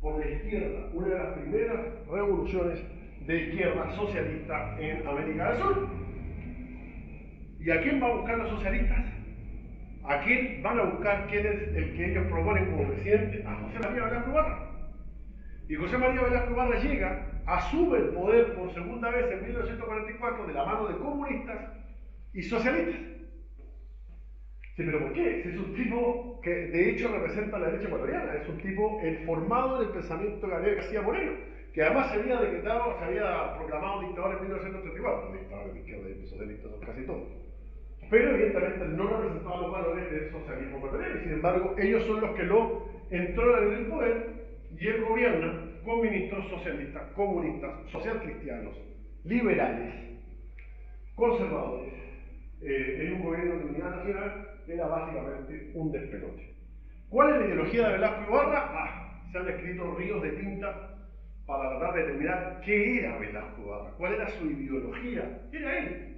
por la izquierda, una de las primeras revoluciones de izquierda socialista en América del Sur. ¿Y a quién van a buscar los socialistas? ¿A quién van a buscar? ¿Quién es el que ellos proponen como presidente? A José María Velasco Ibarra. Y José María Velasco Ibarra llega, asume el poder por segunda vez en 1944 de la mano de comunistas y socialistas. Sí, pero ¿por qué? Es un tipo que de hecho representa a la derecha ecuatoriana, es un tipo formado en el pensamiento de Gabriel García Moreno, que además se había proclamado dictador en 1934, dictadores de izquierda y socialistas son casi todos. Pero evidentemente no representaban los valores del socialismo ecuatoriano, y sin embargo ellos son los que lo entronan en el poder, y él gobierna con ministros socialistas, comunistas, socialcristianos, liberales, conservadores, en un gobierno de unidad nacional que era básicamente un despelote. ¿Cuál es la ideología de Velasco Ibarra? Se han escrito ríos de tinta para tratar de determinar qué era Velasco Ibarra, cuál era su ideología. Era él,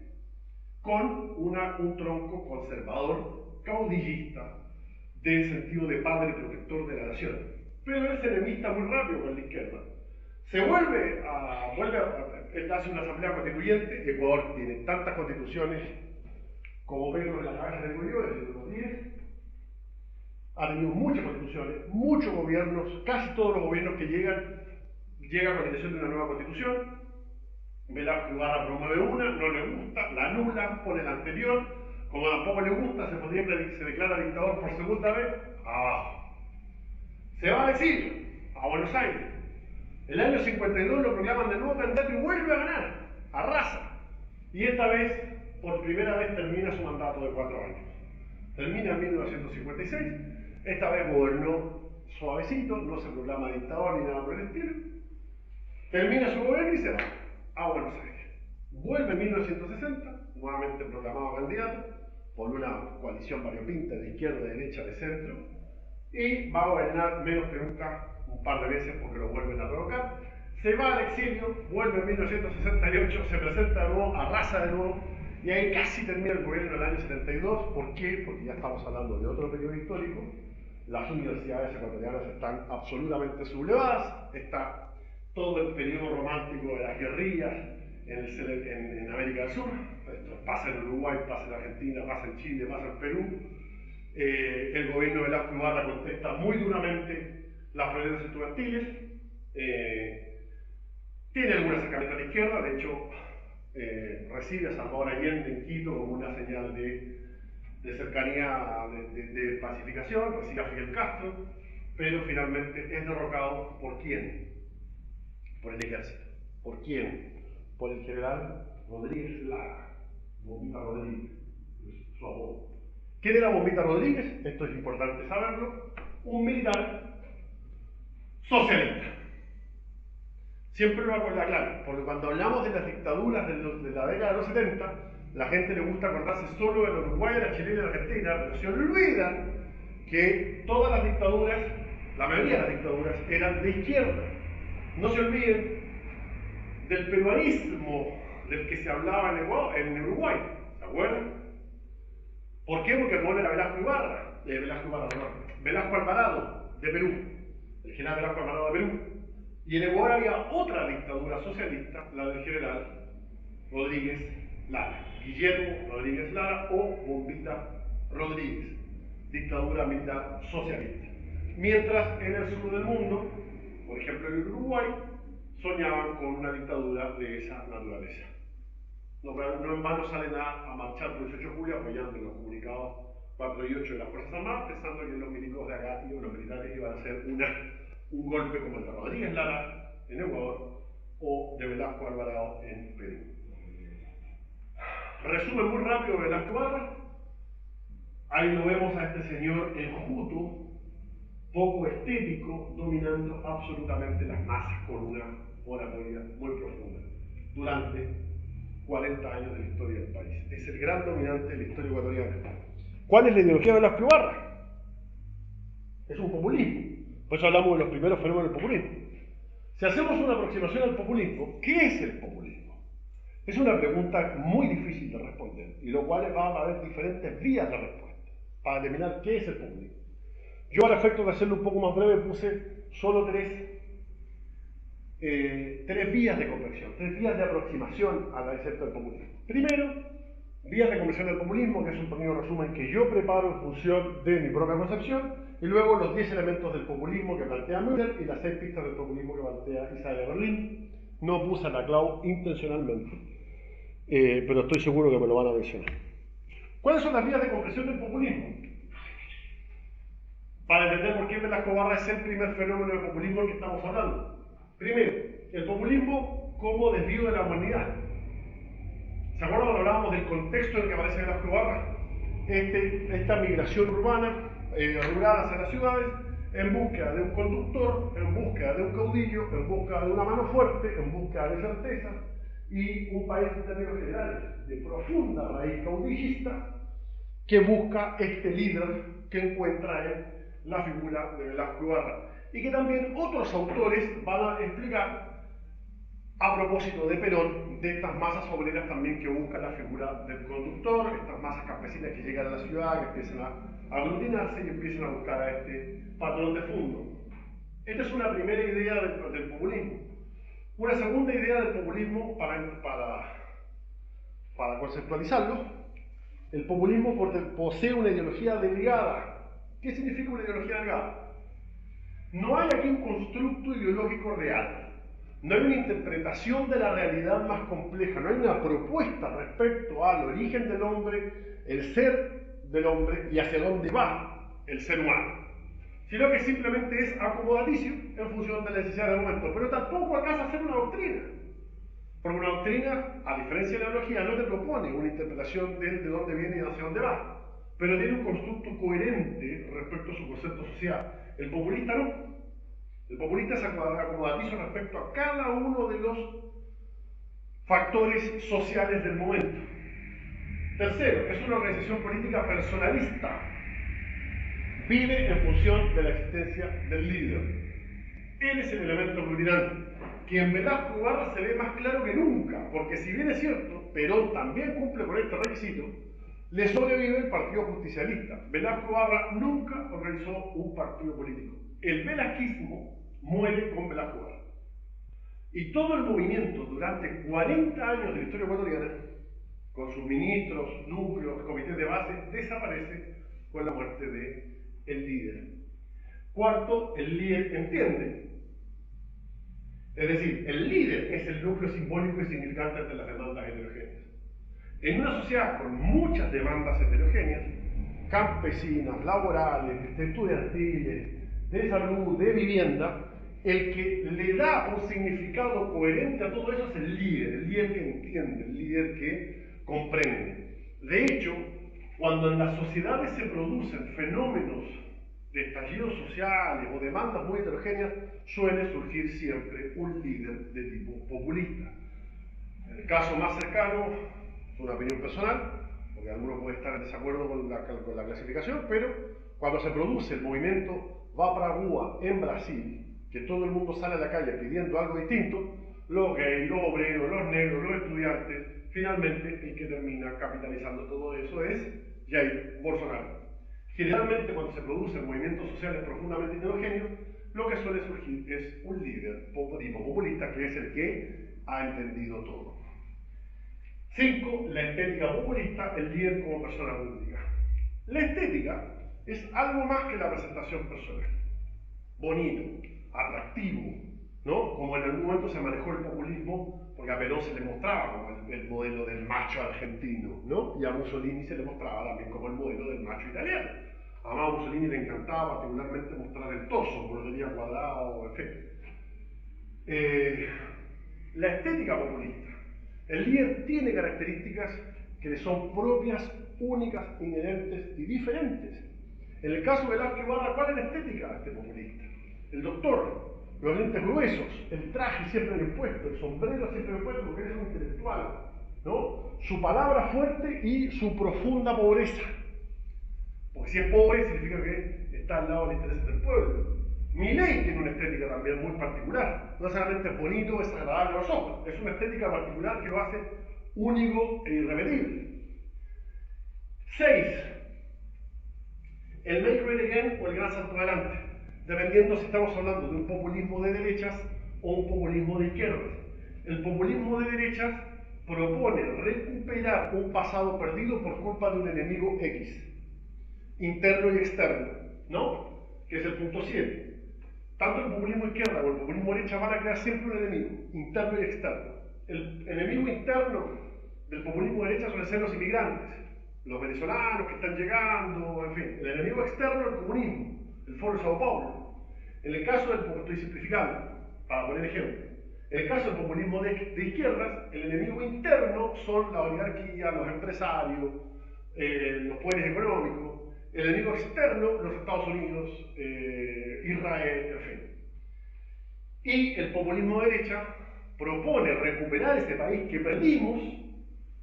con un tronco conservador, caudillista, del sentido de padre protector de la nación. Pero él se enemista muy rápido con la izquierda. Él hace una asamblea constituyente. Ecuador tiene tantas constituciones como Pedro en la cabeza de murió desde los 10. Ha tenido muchas constituciones, muchos gobiernos, casi todos los gobiernos que llegan con la intención de una nueva constitución. Velasco Ibarra promueve una, no le gusta, la anula, pone la anterior. Como tampoco le gusta, se declara dictador por segunda vez, abajo. Se va al exilio, a Buenos Aires. El año 52 lo proclaman de nuevo candidato y vuelve a ganar, arrasa. Y esta vez, por primera vez, termina su mandato de 4 años. Termina en 1956, esta vez gobernó suavecito, no se proclama dictador ni nada por el estilo. Termina su gobierno y se va a Buenos Aires. Vuelve en 1960, nuevamente proclamado candidato, por una coalición variopinta de izquierda, de derecha, de centro, y va a gobernar menos que nunca un par de veces porque lo vuelven a revocar. Se va al exilio, vuelve en 1968, se presenta de nuevo, arrasa de nuevo, y ahí casi termina el gobierno del año 72. ¿Por qué? Porque ya estamos hablando de otro periodo histórico. Las universidades ecuatorianas están absolutamente sublevadas, está todo el periodo romántico de las guerrillas en América del Sur. Esto pasa en Uruguay, pasa en Argentina, pasa en Chile, pasa en Perú. El gobierno de Velasco Ibarra contesta muy duramente las protestas estudiantiles. Tiene algunas acercamientos a la izquierda, de hecho recibe a Salvador Allende en Quito como una señal de cercanía, de pacificación, recibe a Fidel Castro, pero finalmente es derrocado ¿por quién? Por el ejército. ¿Por quién? Por el general Rodríguez Lara, Bombita Rodríguez, su apodo. ¿Quién era Bombita Rodríguez? Esto es importante saberlo. Un militar socialista. Siempre lo hago en la clave, porque cuando hablamos de las dictaduras de la década de los 70, la gente le gusta acordarse solo de la Uruguay, la Chile y la Argentina, pero se olvidan que todas las dictaduras, la mayoría de las dictaduras, eran de izquierda. No se olviden del peruanismo del que se hablaba en Uruguay, ¿se acuerdan? ¿Por qué? Porque el era Velasco Ibarra, Velasco Alvarado, de Perú, el general Velasco Alvarado de Perú. Y en Ecuador había otra dictadura socialista, la del general Rodríguez Lara, Guillermo Rodríguez Lara o Bombita Rodríguez, dictadura militar socialista. Mientras en el sur del mundo, por ejemplo en Uruguay, soñaban con una dictadura de esa naturaleza. No en vano salen a marchar por el 18 de julio apoyando los comunicados 4 y 8 de las Fuerzas Armadas, pensando que los milicos de acá y los militares iban a hacer un golpe como el de Rodríguez Lara en Ecuador o de Velasco Alvarado en Perú. Resumen muy rápido de Velasco Ibarra. Ahí lo vemos a este señor enjuto, poco estético, dominando absolutamente las masas con una oratoria muy profunda durante 40 años de la historia del país. Es el gran dominante de la historia ecuatoriana. ¿Cuál es la ideología de Velasco Ibarra? Es un populismo. Por eso hablamos de los primeros fenómenos del populismo. Si hacemos una aproximación al populismo, ¿qué es el populismo? Es una pregunta muy difícil de responder, y lo cual va a haber diferentes vías de respuesta para determinar qué es el populismo. Yo, al efecto de hacerlo un poco más breve, puse solo tres vías de conversión, 3 vías de aproximación al concepto del populismo. Primero, vías de conversión del populismo, que es un pequeño resumen que yo preparo en función de mi propia concepción, y luego los 10 elementos del populismo que plantea Müller y las 6 pistas del populismo que plantea Isaiah Berlin. No puse a la Clau intencionalmente, pero estoy seguro que me lo van a mencionar. ¿Cuáles son las vías de conversión del populismo? Para entender por qué Velasco Ibarra es el primer fenómeno de populismo del que estamos hablando. Primero, el populismo como desvío de la humanidad. ¿Se acuerdan cuando hablábamos del contexto en el que aparece Velasco Ibarra? Esta migración urbana, rural hacia las ciudades, en búsqueda de un conductor, en búsqueda de un caudillo, en búsqueda de una mano fuerte, en búsqueda de certeza, y un país en términos generales de profunda raíz caudillista que busca este líder que encuentra en la figura de Velasco Ibarra, y que también otros autores van a explicar A propósito de Perón, de estas masas obreras también que buscan la figura del conductor, estas masas campesinas que llegan a la ciudad, que empiezan a aglutinarse y empiezan a buscar a este patrón de fondo. Esta es una primera idea del populismo. Una segunda idea del populismo, para conceptualizarlo, el populismo posee una ideología delgada. ¿Qué significa una ideología delgada? No hay aquí un constructo ideológico real. No hay una interpretación de la realidad más compleja, no hay una propuesta respecto al origen del hombre, el ser del hombre y hacia dónde va el ser humano, sino que simplemente es acomodaticio en función de la necesidad del momento, pero tampoco alcanza a ser una doctrina, porque una doctrina, a diferencia de la ideología, no te propone una interpretación de dónde viene y hacia dónde va, pero tiene un constructo coherente respecto a su concepto social. El populista no. El populista es acomodaticio respecto a cada uno de los factores sociales del momento. Tercero, es una organización política personalista. Vive en función de la existencia del líder. Él es el elemento aglutinante, que en Velasco Ibarra se ve más claro que nunca, porque si bien es cierto, Perón también cumple con este requisito, le sobrevive el Partido Justicialista. Velasco Ibarra nunca organizó un partido político. El velasquismo muere con Velasco Ibarra. Y todo el movimiento durante 40 años de la historia ecuatoriana, con sus ministros, núcleos, comités de base, desaparece con la muerte del líder. Cuarto, el líder entiende. Es decir, el líder es el núcleo simbólico y significante de las demandas heterogéneas. En una sociedad con muchas demandas heterogéneas, campesinas, laborales, estudiantiles, de salud, de vivienda, el que le da un significado coherente a todo eso es el líder que entiende, el líder que comprende. De hecho, cuando en las sociedades se producen fenómenos de estallidos sociales o demandas muy heterogéneas, suele surgir siempre un líder de tipo populista. En el caso más cercano, es una opinión personal, porque alguno puede estar en desacuerdo con la clasificación, pero cuando se produce el movimiento Va para Rua en Brasil, que todo el mundo sale a la calle pidiendo algo distinto, los gays, los obreros, los negros, los estudiantes, finalmente el que termina capitalizando todo eso es Jair Bolsonaro. Generalmente cuando se producen movimientos sociales profundamente heterogéneos, lo que suele surgir es un líder tipo populista que es el que ha entendido todo. 5. La estética populista, el líder como persona pública. La estética es algo más que la presentación personal. Bonito, atractivo, ¿no? Como en algún momento se manejó el populismo, porque a Perón se le mostraba como el modelo del macho argentino, ¿no? Y a Mussolini se le mostraba también como el modelo del macho italiano. A Mussolini le encantaba particularmente mostrar el torso, como lo tenía cuadrado, en fin. La estética populista. El líder tiene características que le son propias, únicas, inherentes y diferentes. En el caso de Velasco Ibarra, ¿cuál es la estética de este populista? El doctor, los lentes gruesos, el traje siempre bien puesto, el sombrero siempre bien puesto, porque él es un intelectual, ¿no? Su palabra fuerte y su profunda pobreza. Porque si es pobre, significa que está al lado del interés del pueblo. Milei tiene una estética también muy particular. No solamente es bonito, es agradable a los ojos, es una estética particular que lo hace único e irrepetible. 6. El Make Great Again o el gran salto adelante, dependiendo si estamos hablando de un populismo de derechas o un populismo de izquierdas. El populismo de derechas propone recuperar un pasado perdido por culpa de un enemigo X, interno y externo, ¿no? Que es el punto 7. Tanto el populismo izquierda como el populismo derecha van a crear siempre un enemigo, interno y externo. El enemigo interno del populismo derecha suelen ser los inmigrantes, los venezolanos que están llegando, en fin. El enemigo externo el comunismo, el Foro de Sao Paulo. En el caso del, estoy simplificando, para poner ejemplo, en el caso del populismo de izquierdas, el enemigo interno son la oligarquía, los empresarios, los poderes económicos. El enemigo externo, los Estados Unidos, Israel, en fin. Y el populismo de derecha propone recuperar ese país que perdimos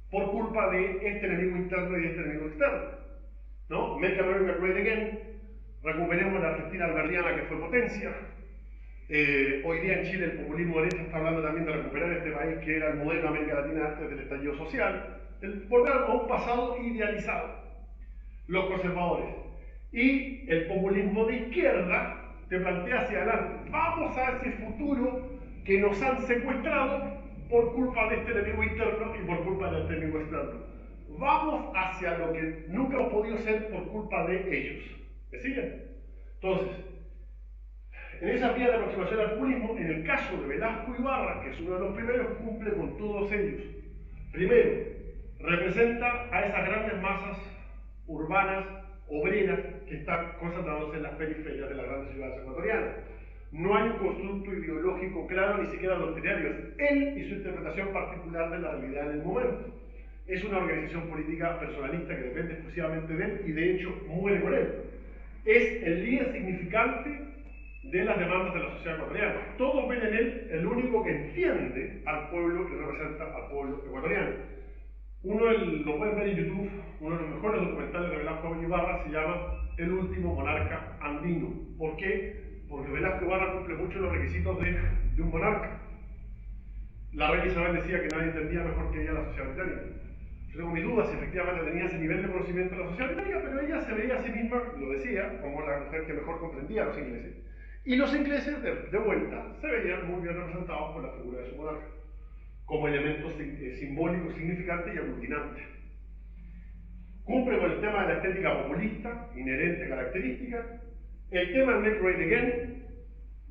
por culpa de este enemigo interno y de este enemigo externo, ¿no? Make America Great Again, recuperemos la Argentina alberdiana que fue potencia, Hoy día en Chile el populismo de derecha está hablando también de recuperar este país que era el modelo de América Latina antes del estallido social, el volver a un pasado idealizado, los conservadores. Y el populismo de izquierda te plantea hacia adelante, vamos a ese futuro que nos han secuestrado por culpa de este enemigo interno y por culpa de este enemigo externo. Vamos hacia lo que nunca hemos podido ser por culpa de ellos. ¿Me siguen? Entonces, en esa vía de aproximación al populismo, en el caso de Velasco Ibarra, que es uno de los primeros, cumple con todos ellos. Primero, representa a esas grandes masas urbanas, obreras, que están concentrándose en las periferias de las grandes ciudades ecuatorianas. No hay un constructo ideológico claro, ni siquiera doctrinario. Es él y su interpretación particular de la realidad en el momento. Es una organización política personalista que depende exclusivamente de él y de hecho muere con él. Es el líder significante de las demandas de la sociedad ecuatoriana. Todos ven en él el único que entiende al pueblo y representa al pueblo ecuatoriano. Lo pueden ver en YouTube, uno de los mejores documentales de Velasco Ibarra se llama El último monarca andino. ¿Por qué? Porque Velasco Ibarra cumple mucho los requisitos de un monarca. La reina Isabel decía que nadie entendía mejor que ella la sociedad británica. Yo tengo mis dudas si efectivamente tenía ese nivel de conocimiento de la sociedad británica, pero ella se veía a sí misma, lo decía, como la mujer que mejor comprendía a los ingleses. Y los ingleses, de vuelta, se veían muy bien representados por la figura de su monarca, como elemento simbólico, significante y aglutinante. Cumple con el tema de la estética populista, inherente característica. El tema del Make Great Again,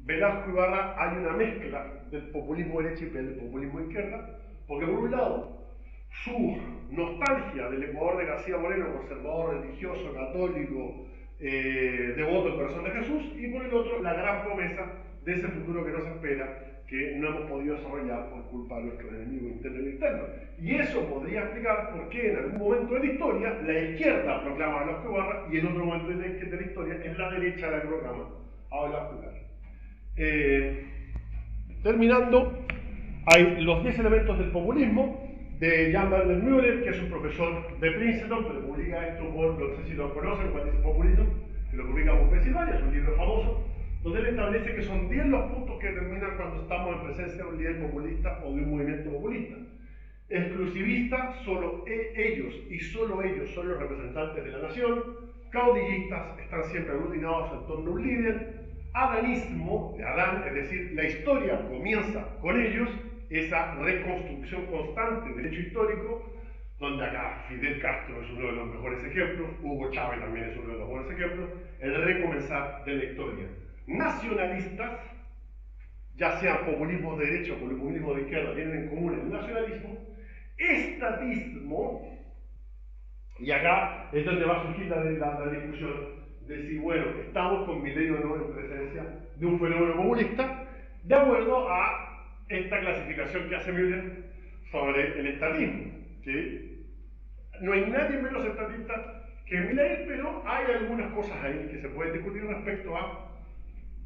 Velasco Ibarra, hay una mezcla del populismo derecha y del populismo izquierda, porque por un lado, su nostalgia del Ecuador de García Moreno, conservador, religioso, católico, devoto del corazón de Jesús, y por el otro, la gran promesa de ese futuro que nos espera, que no hemos podido desarrollar por culpa de nuestro enemigo interno y externo. Y eso podría explicar por qué en algún momento de la historia la izquierda proclama a Velasco Ibarra y en otro momento de la historia es la derecha la que proclama a Velasco Ibarra. Terminando, hay los 10 elementos del populismo de Jan Werner Müller, que es un profesor de Princeton, pero publica esto por, no sé si lo conocen, cuando dice populismo, que lo publica por Pensilvania, es un libro famoso, donde él establece que son 10 los puntos que determinan cuando estamos en presencia de un líder populista o de un movimiento populista. Exclusivista, solo ellos y solo ellos son los representantes de la nación. Caudillistas, están siempre aglutinados en torno a un líder. Adanismo, de Adán, es decir, la historia comienza con ellos, esa reconstrucción constante del hecho histórico, donde acá Fidel Castro es uno de los mejores ejemplos, Hugo Chávez también es uno de los mejores ejemplos, el recomenzar de la historia. Nacionalistas, ya sean populismo de derecha o populismo de izquierda, tienen en común el nacionalismo. Estatismo, y acá es donde va a surgir la discusión de si, bueno, estamos con Milei o no en presencia de un fenómeno populista, de acuerdo a esta clasificación que hace Müller sobre el estatismo, que no hay nadie menos estatista que Milei, pero hay algunas cosas ahí que se pueden discutir respecto a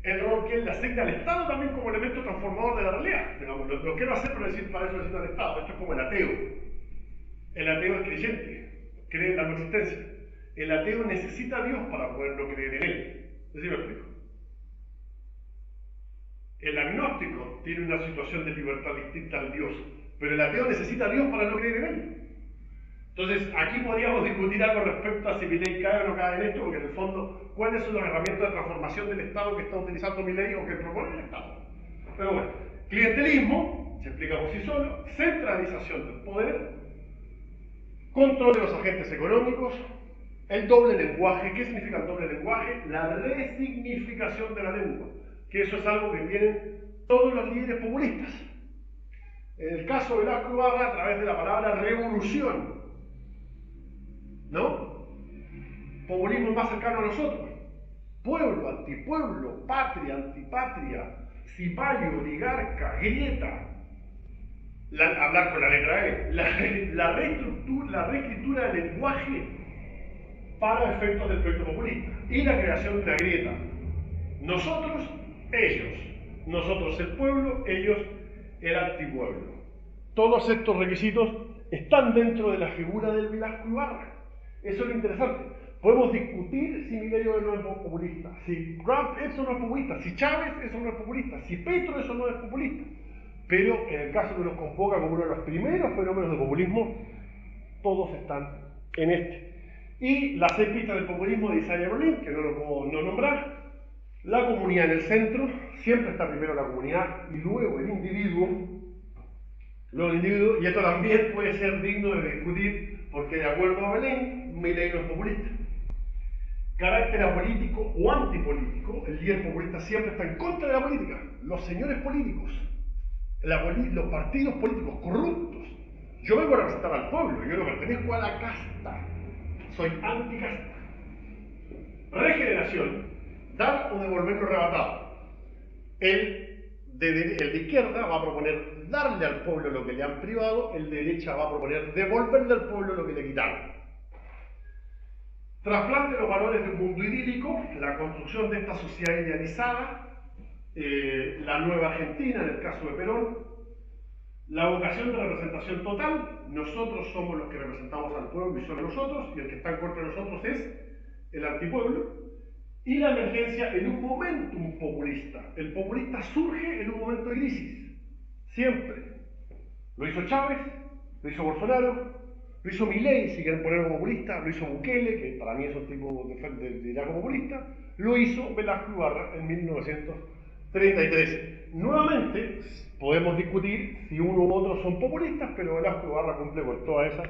el rol que él le asigna al Estado también como elemento transformador de la realidad. Digamos, lo quiero hacer, pero decir para eso necesito al Estado. Esto es como el ateo. El ateo es creyente, cree en la no existencia. El ateo necesita a Dios para poder no creer en él. ¿Sí me explico? El agnóstico tiene una situación de libertad distinta al Dios, pero el ateo necesita a Dios para no creer en él. Entonces, aquí podríamos discutir algo respecto a si Milei cae o no cae en esto, porque en el fondo, ¿cuáles son las herramientas de transformación del Estado que está utilizando Milei o que propone el Estado? Pero bueno, clientelismo, se explica por sí solo, centralización del poder, control de los agentes económicos, el doble lenguaje. ¿Qué significa el doble lenguaje? La resignificación de la lengua, que eso es algo que tienen todos los líderes populistas. En el caso de Velasco Ibarra, a través de la palabra revolución, ¿no? Populismo más cercano a nosotros. Pueblo, antipueblo, patria, antipatria, cipayo, oligarca, grieta. Hablar con la letra E. La reescritura del lenguaje para efectos del proyecto populista. Y la creación de una grieta. Nosotros, ellos. Nosotros el pueblo, ellos el antipueblo. Todos estos requisitos están dentro de la figura del Velasco Ibarra. Eso es lo interesante. Podemos discutir si Milei no es populista, si Trump eso no es populista, si Chávez eso no es populista, si Petro eso no es populista. Pero en el caso que nos convoca como uno de los primeros fenómenos de populismo, todos están en este. Y las 6 pistas del populismo de Isaiah Berlin, que no lo puedo no nombrar. La comunidad en el centro, siempre está primero la comunidad y luego el individuo. Y esto también puede ser digno de discutir, porque de acuerdo a Berlin, Milei no es populista. Carácter apolítico o antipolítico, el líder populista siempre está en contra de la política. Los señores políticos, los partidos políticos corruptos. Yo vengo a representar al pueblo, yo no pertenezco a la casta, soy anticasta. Regeneración, dar o devolver lo arrebatado. El de izquierda va a proponer darle al pueblo lo que le han privado, el de derecha va a proponer devolverle al pueblo lo que le quitaron. Trasplante de los valores de un mundo idílico, la construcción de esta sociedad idealizada, la nueva Argentina en el caso de Perón, la vocación de representación total, nosotros somos los que representamos al pueblo y solo nosotros, y el que está en contra de nosotros es el antipueblo, y la emergencia en un momentum populista. El populista surge en un momento de crisis, siempre. Lo hizo Chávez, lo hizo Bolsonaro, lo hizo Milei, si quieren ponerlo populista, lo hizo Bukele, que para mí es un tipo de liderazgo populista, lo hizo Velasco Ibarra en 1933. Nuevamente, podemos discutir si uno u otro son populistas, pero Velasco Ibarra cumple con todas esas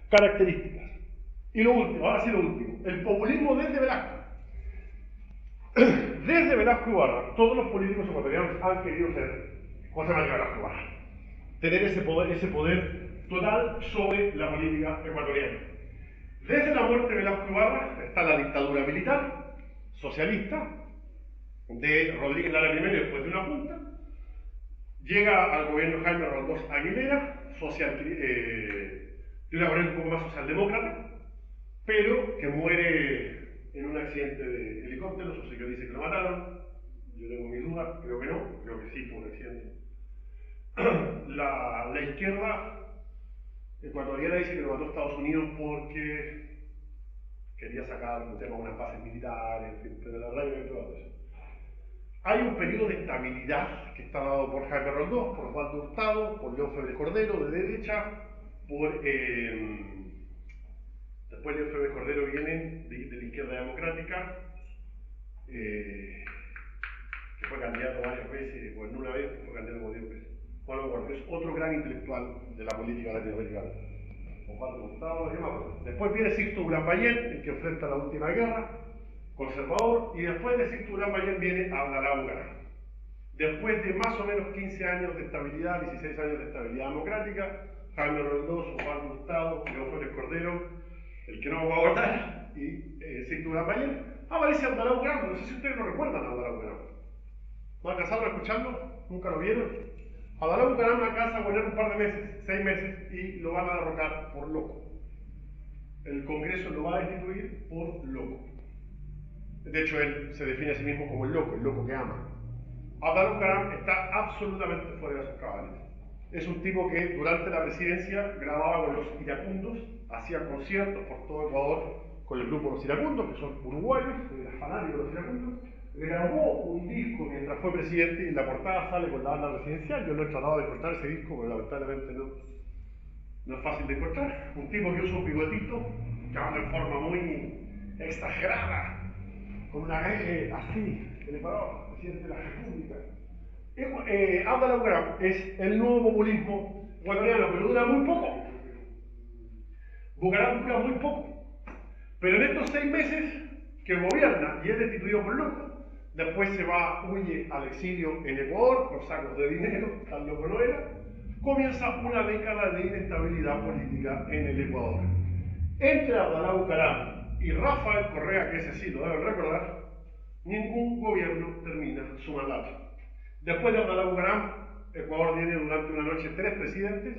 características. Y lo último, ahora sí lo último, el populismo desde Velasco. Desde Velasco Ibarra, todos los políticos ecuatorianos han querido ser José María Velasco Ibarra, tener ese poder total sobre la política ecuatoriana. Desde la muerte de Velasco Ibarra está la dictadura militar, socialista, de Rodríguez Lara I después de una junta, llega al gobierno Jaime Roldós Aguilera, de una manera un poco más socialdemócrata, pero que muere en un accidente de helicóptero. Su señor dice que lo mataron, yo tengo mis dudas, creo que no, creo que sí fue un accidente. La izquierda ecuatoriana dice que lo mató Estados Unidos porque quería sacar un tema de unas bases militares, en fin, pero la verdad que no todo eso. Hay un periodo de estabilidad que está dado por Jaime Roldós, por Osvaldo Hurtado, por León Febres Cordero de derecha, por después León Febres Cordero viene de la izquierda democrática, que fue candidato varias veces, o en una vez fue candidato como 10 veces. Bueno, es otro gran intelectual de la política latinoamericana. Osvaldo Hurtado, ¿qué más? Después viene Sixto Durán Ballén, el que enfrenta la última guerra, conservador, y después de Sixto Durán Ballén viene Abdalá Bucaram. Después de más o menos 15 años de estabilidad, 16 años de estabilidad democrática, Jaime Roldós, Osvaldo Hurtado, León Febres Cordero, el que no me va a votar, y Sixto Durán Ballén, aparece Abdalá Bucaram. No sé si ustedes lo recuerdan a Abdalá Bucaram. ¿No alcanzaron a escucharlo? ¿Nunca lo vieron? Abdalá Bucaram alcanza a poner un par de meses, 6 meses, y lo van a derrocar por loco. El Congreso lo va a destituir por loco. De hecho, él se define a sí mismo como el loco que ama. Abdalá Bucaram está absolutamente fuera de sus cabales. Es un tipo que durante la presidencia grababa con los iracundos, hacía conciertos por todo Ecuador con el grupo Los Iracundos, que son uruguayos, era fanático de los iracundos. Grabó un disco mientras fue presidente y en la portada sale con la banda presidencial. Yo lo he tratado de encontrar ese disco, pero lamentablemente no es fácil de encontrar. Un tipo que usa un bigotito, que habla en forma muy exagerada, con una así, el Ecuador, presidente de la República. Abdalá Bucaram es el nuevo populismo ecuatoriano, pero dura muy poco. Bucaram dura muy poco. Pero en estos 6 meses que gobierna y es destituido por loco, después se va, huye al exilio en Ecuador por sacos de dinero, tan loco no era, comienza una década de inestabilidad política en el Ecuador. Entre Abdalá Bucaram y Rafael Correa, que ese sí lo deben recordar, ningún gobierno termina su mandato. Después de Abdalá Bucaram, Ecuador tiene durante una noche 3 presidentes,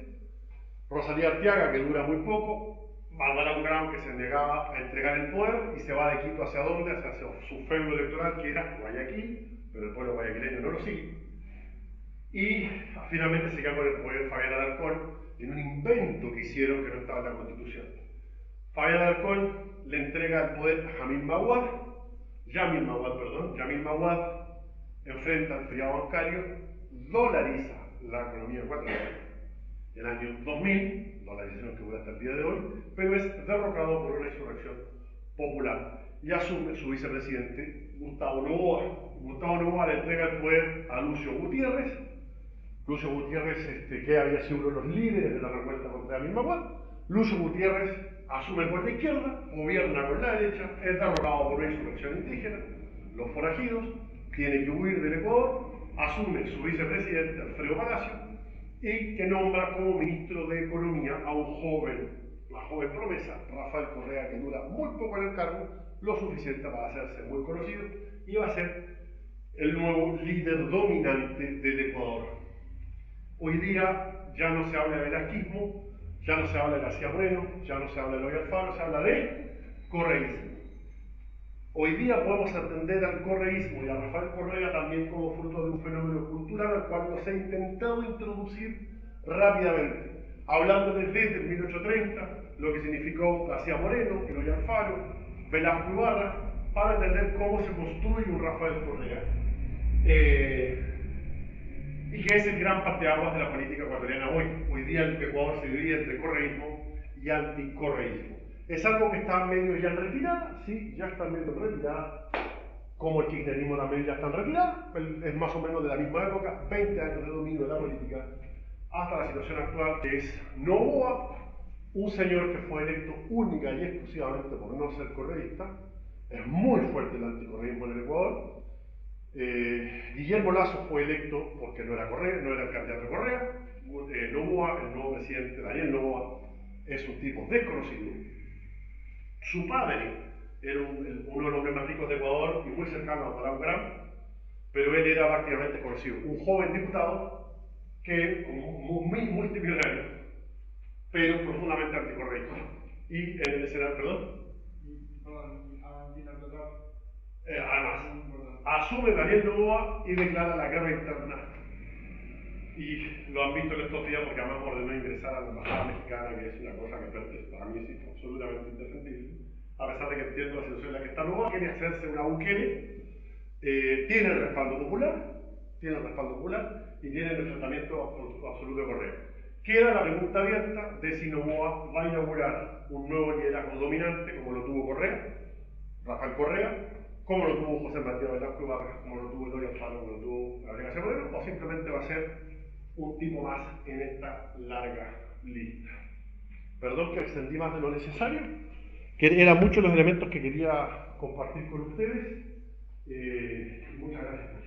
Rosalía Arteaga, que dura muy poco, Abdalá Bucaram, que se negaba a entregar el poder y se va de Quito hacia dónde, hacia su feudo electoral, que era Guayaquil, pero el pueblo guayaquileño no lo sigue. Y finalmente se queda con el poder Fabián Alarcón en un invento que hicieron que no estaba en la Constitución. Fabián Alarcón le entrega el poder a Yamil Maguad, enfrenta el feriado bancario, dolariza la economía ecuatoriana. En el año 2000, dolarización que dura hasta el día de hoy, pero es derrocado por una insurrección popular y asume su vicepresidente Gustavo Noboa. Gustavo Noboa le entrega el poder a Lucio Gutiérrez. Lucio Gutiérrez, que había sido uno de los líderes de la revuelta contra Yamil Maguad. Lucio Gutiérrez asume por la izquierda, gobierna con la derecha, es derrocado por una insurrección indígena, los forajidos, tiene que huir del Ecuador, asume su vicepresidente Alfredo Palacio y que nombra como ministro de Economía a la joven promesa, Rafael Correa, que dura muy poco en el cargo, lo suficiente para hacerse muy conocido y va a ser el nuevo líder dominante del Ecuador. Hoy día ya no se habla de velasquismo, ya no se habla de García Moreno, ya no se habla de Eloy Alfaro, se habla de correísmo. Hoy día podemos entender al correísmo y a Rafael Correa también como fruto de un fenómeno cultural al cual nos ha intentado introducir rápidamente, hablándoles desde 1830, lo que significó García Moreno, Eloy Alfaro, Velasco Ibarra, para entender cómo se construye un Rafael Correa. Y que es el gran parteaguas de la política ecuatoriana hoy. Hoy día el Ecuador se divide entre correísmo y anticorreísmo. Es algo que está medio ya en retirada, sí, ya está medio en retirada, como el kirchnerismo también ya está en retirada, es más o menos de la misma época, 20 años de dominio de la política, hasta la situación actual, que es Noboa, un señor que fue electo única y exclusivamente por no ser correísta. Es muy fuerte el anticorreísmo en el Ecuador. Guillermo Lasso fue electo porque no era el candidato de Correa. Noboa, el nuevo presidente Daniel Noboa, es un tipo desconocido. Su padre era uno de los hombres más ricos de Ecuador y muy cercano a Palau Gram, pero él era prácticamente conocido. Un joven diputado que, como muy multimillonario, pero profundamente anticorreísta. Y en el escenario, perdón. Además, asume Daniel Noboa y declara la guerra interna. Y lo han visto en estos días porque además ordenó ingresar a la embajada mexicana, que es una cosa que para mí es absolutamente indefendible. A pesar de que entiendo la situación en la que está Noboa, quiere hacerse una Bukele, tiene el respaldo popular, y tiene el enfrentamiento absoluto de Correa. Queda la pregunta abierta de si Noboa va a inaugurar un nuevo liderazgo dominante como lo tuvo Correa, Rafael Correa, como lo tuvo José Matías Velasco Ibarra, como lo tuvo Eloy Alfaro, como lo tuvo Gabriel García Moreno, o simplemente va a ser un tipo más en esta larga lista. Perdón que extendí más de lo necesario, que eran muchos los elementos que quería compartir con ustedes. Muchas gracias.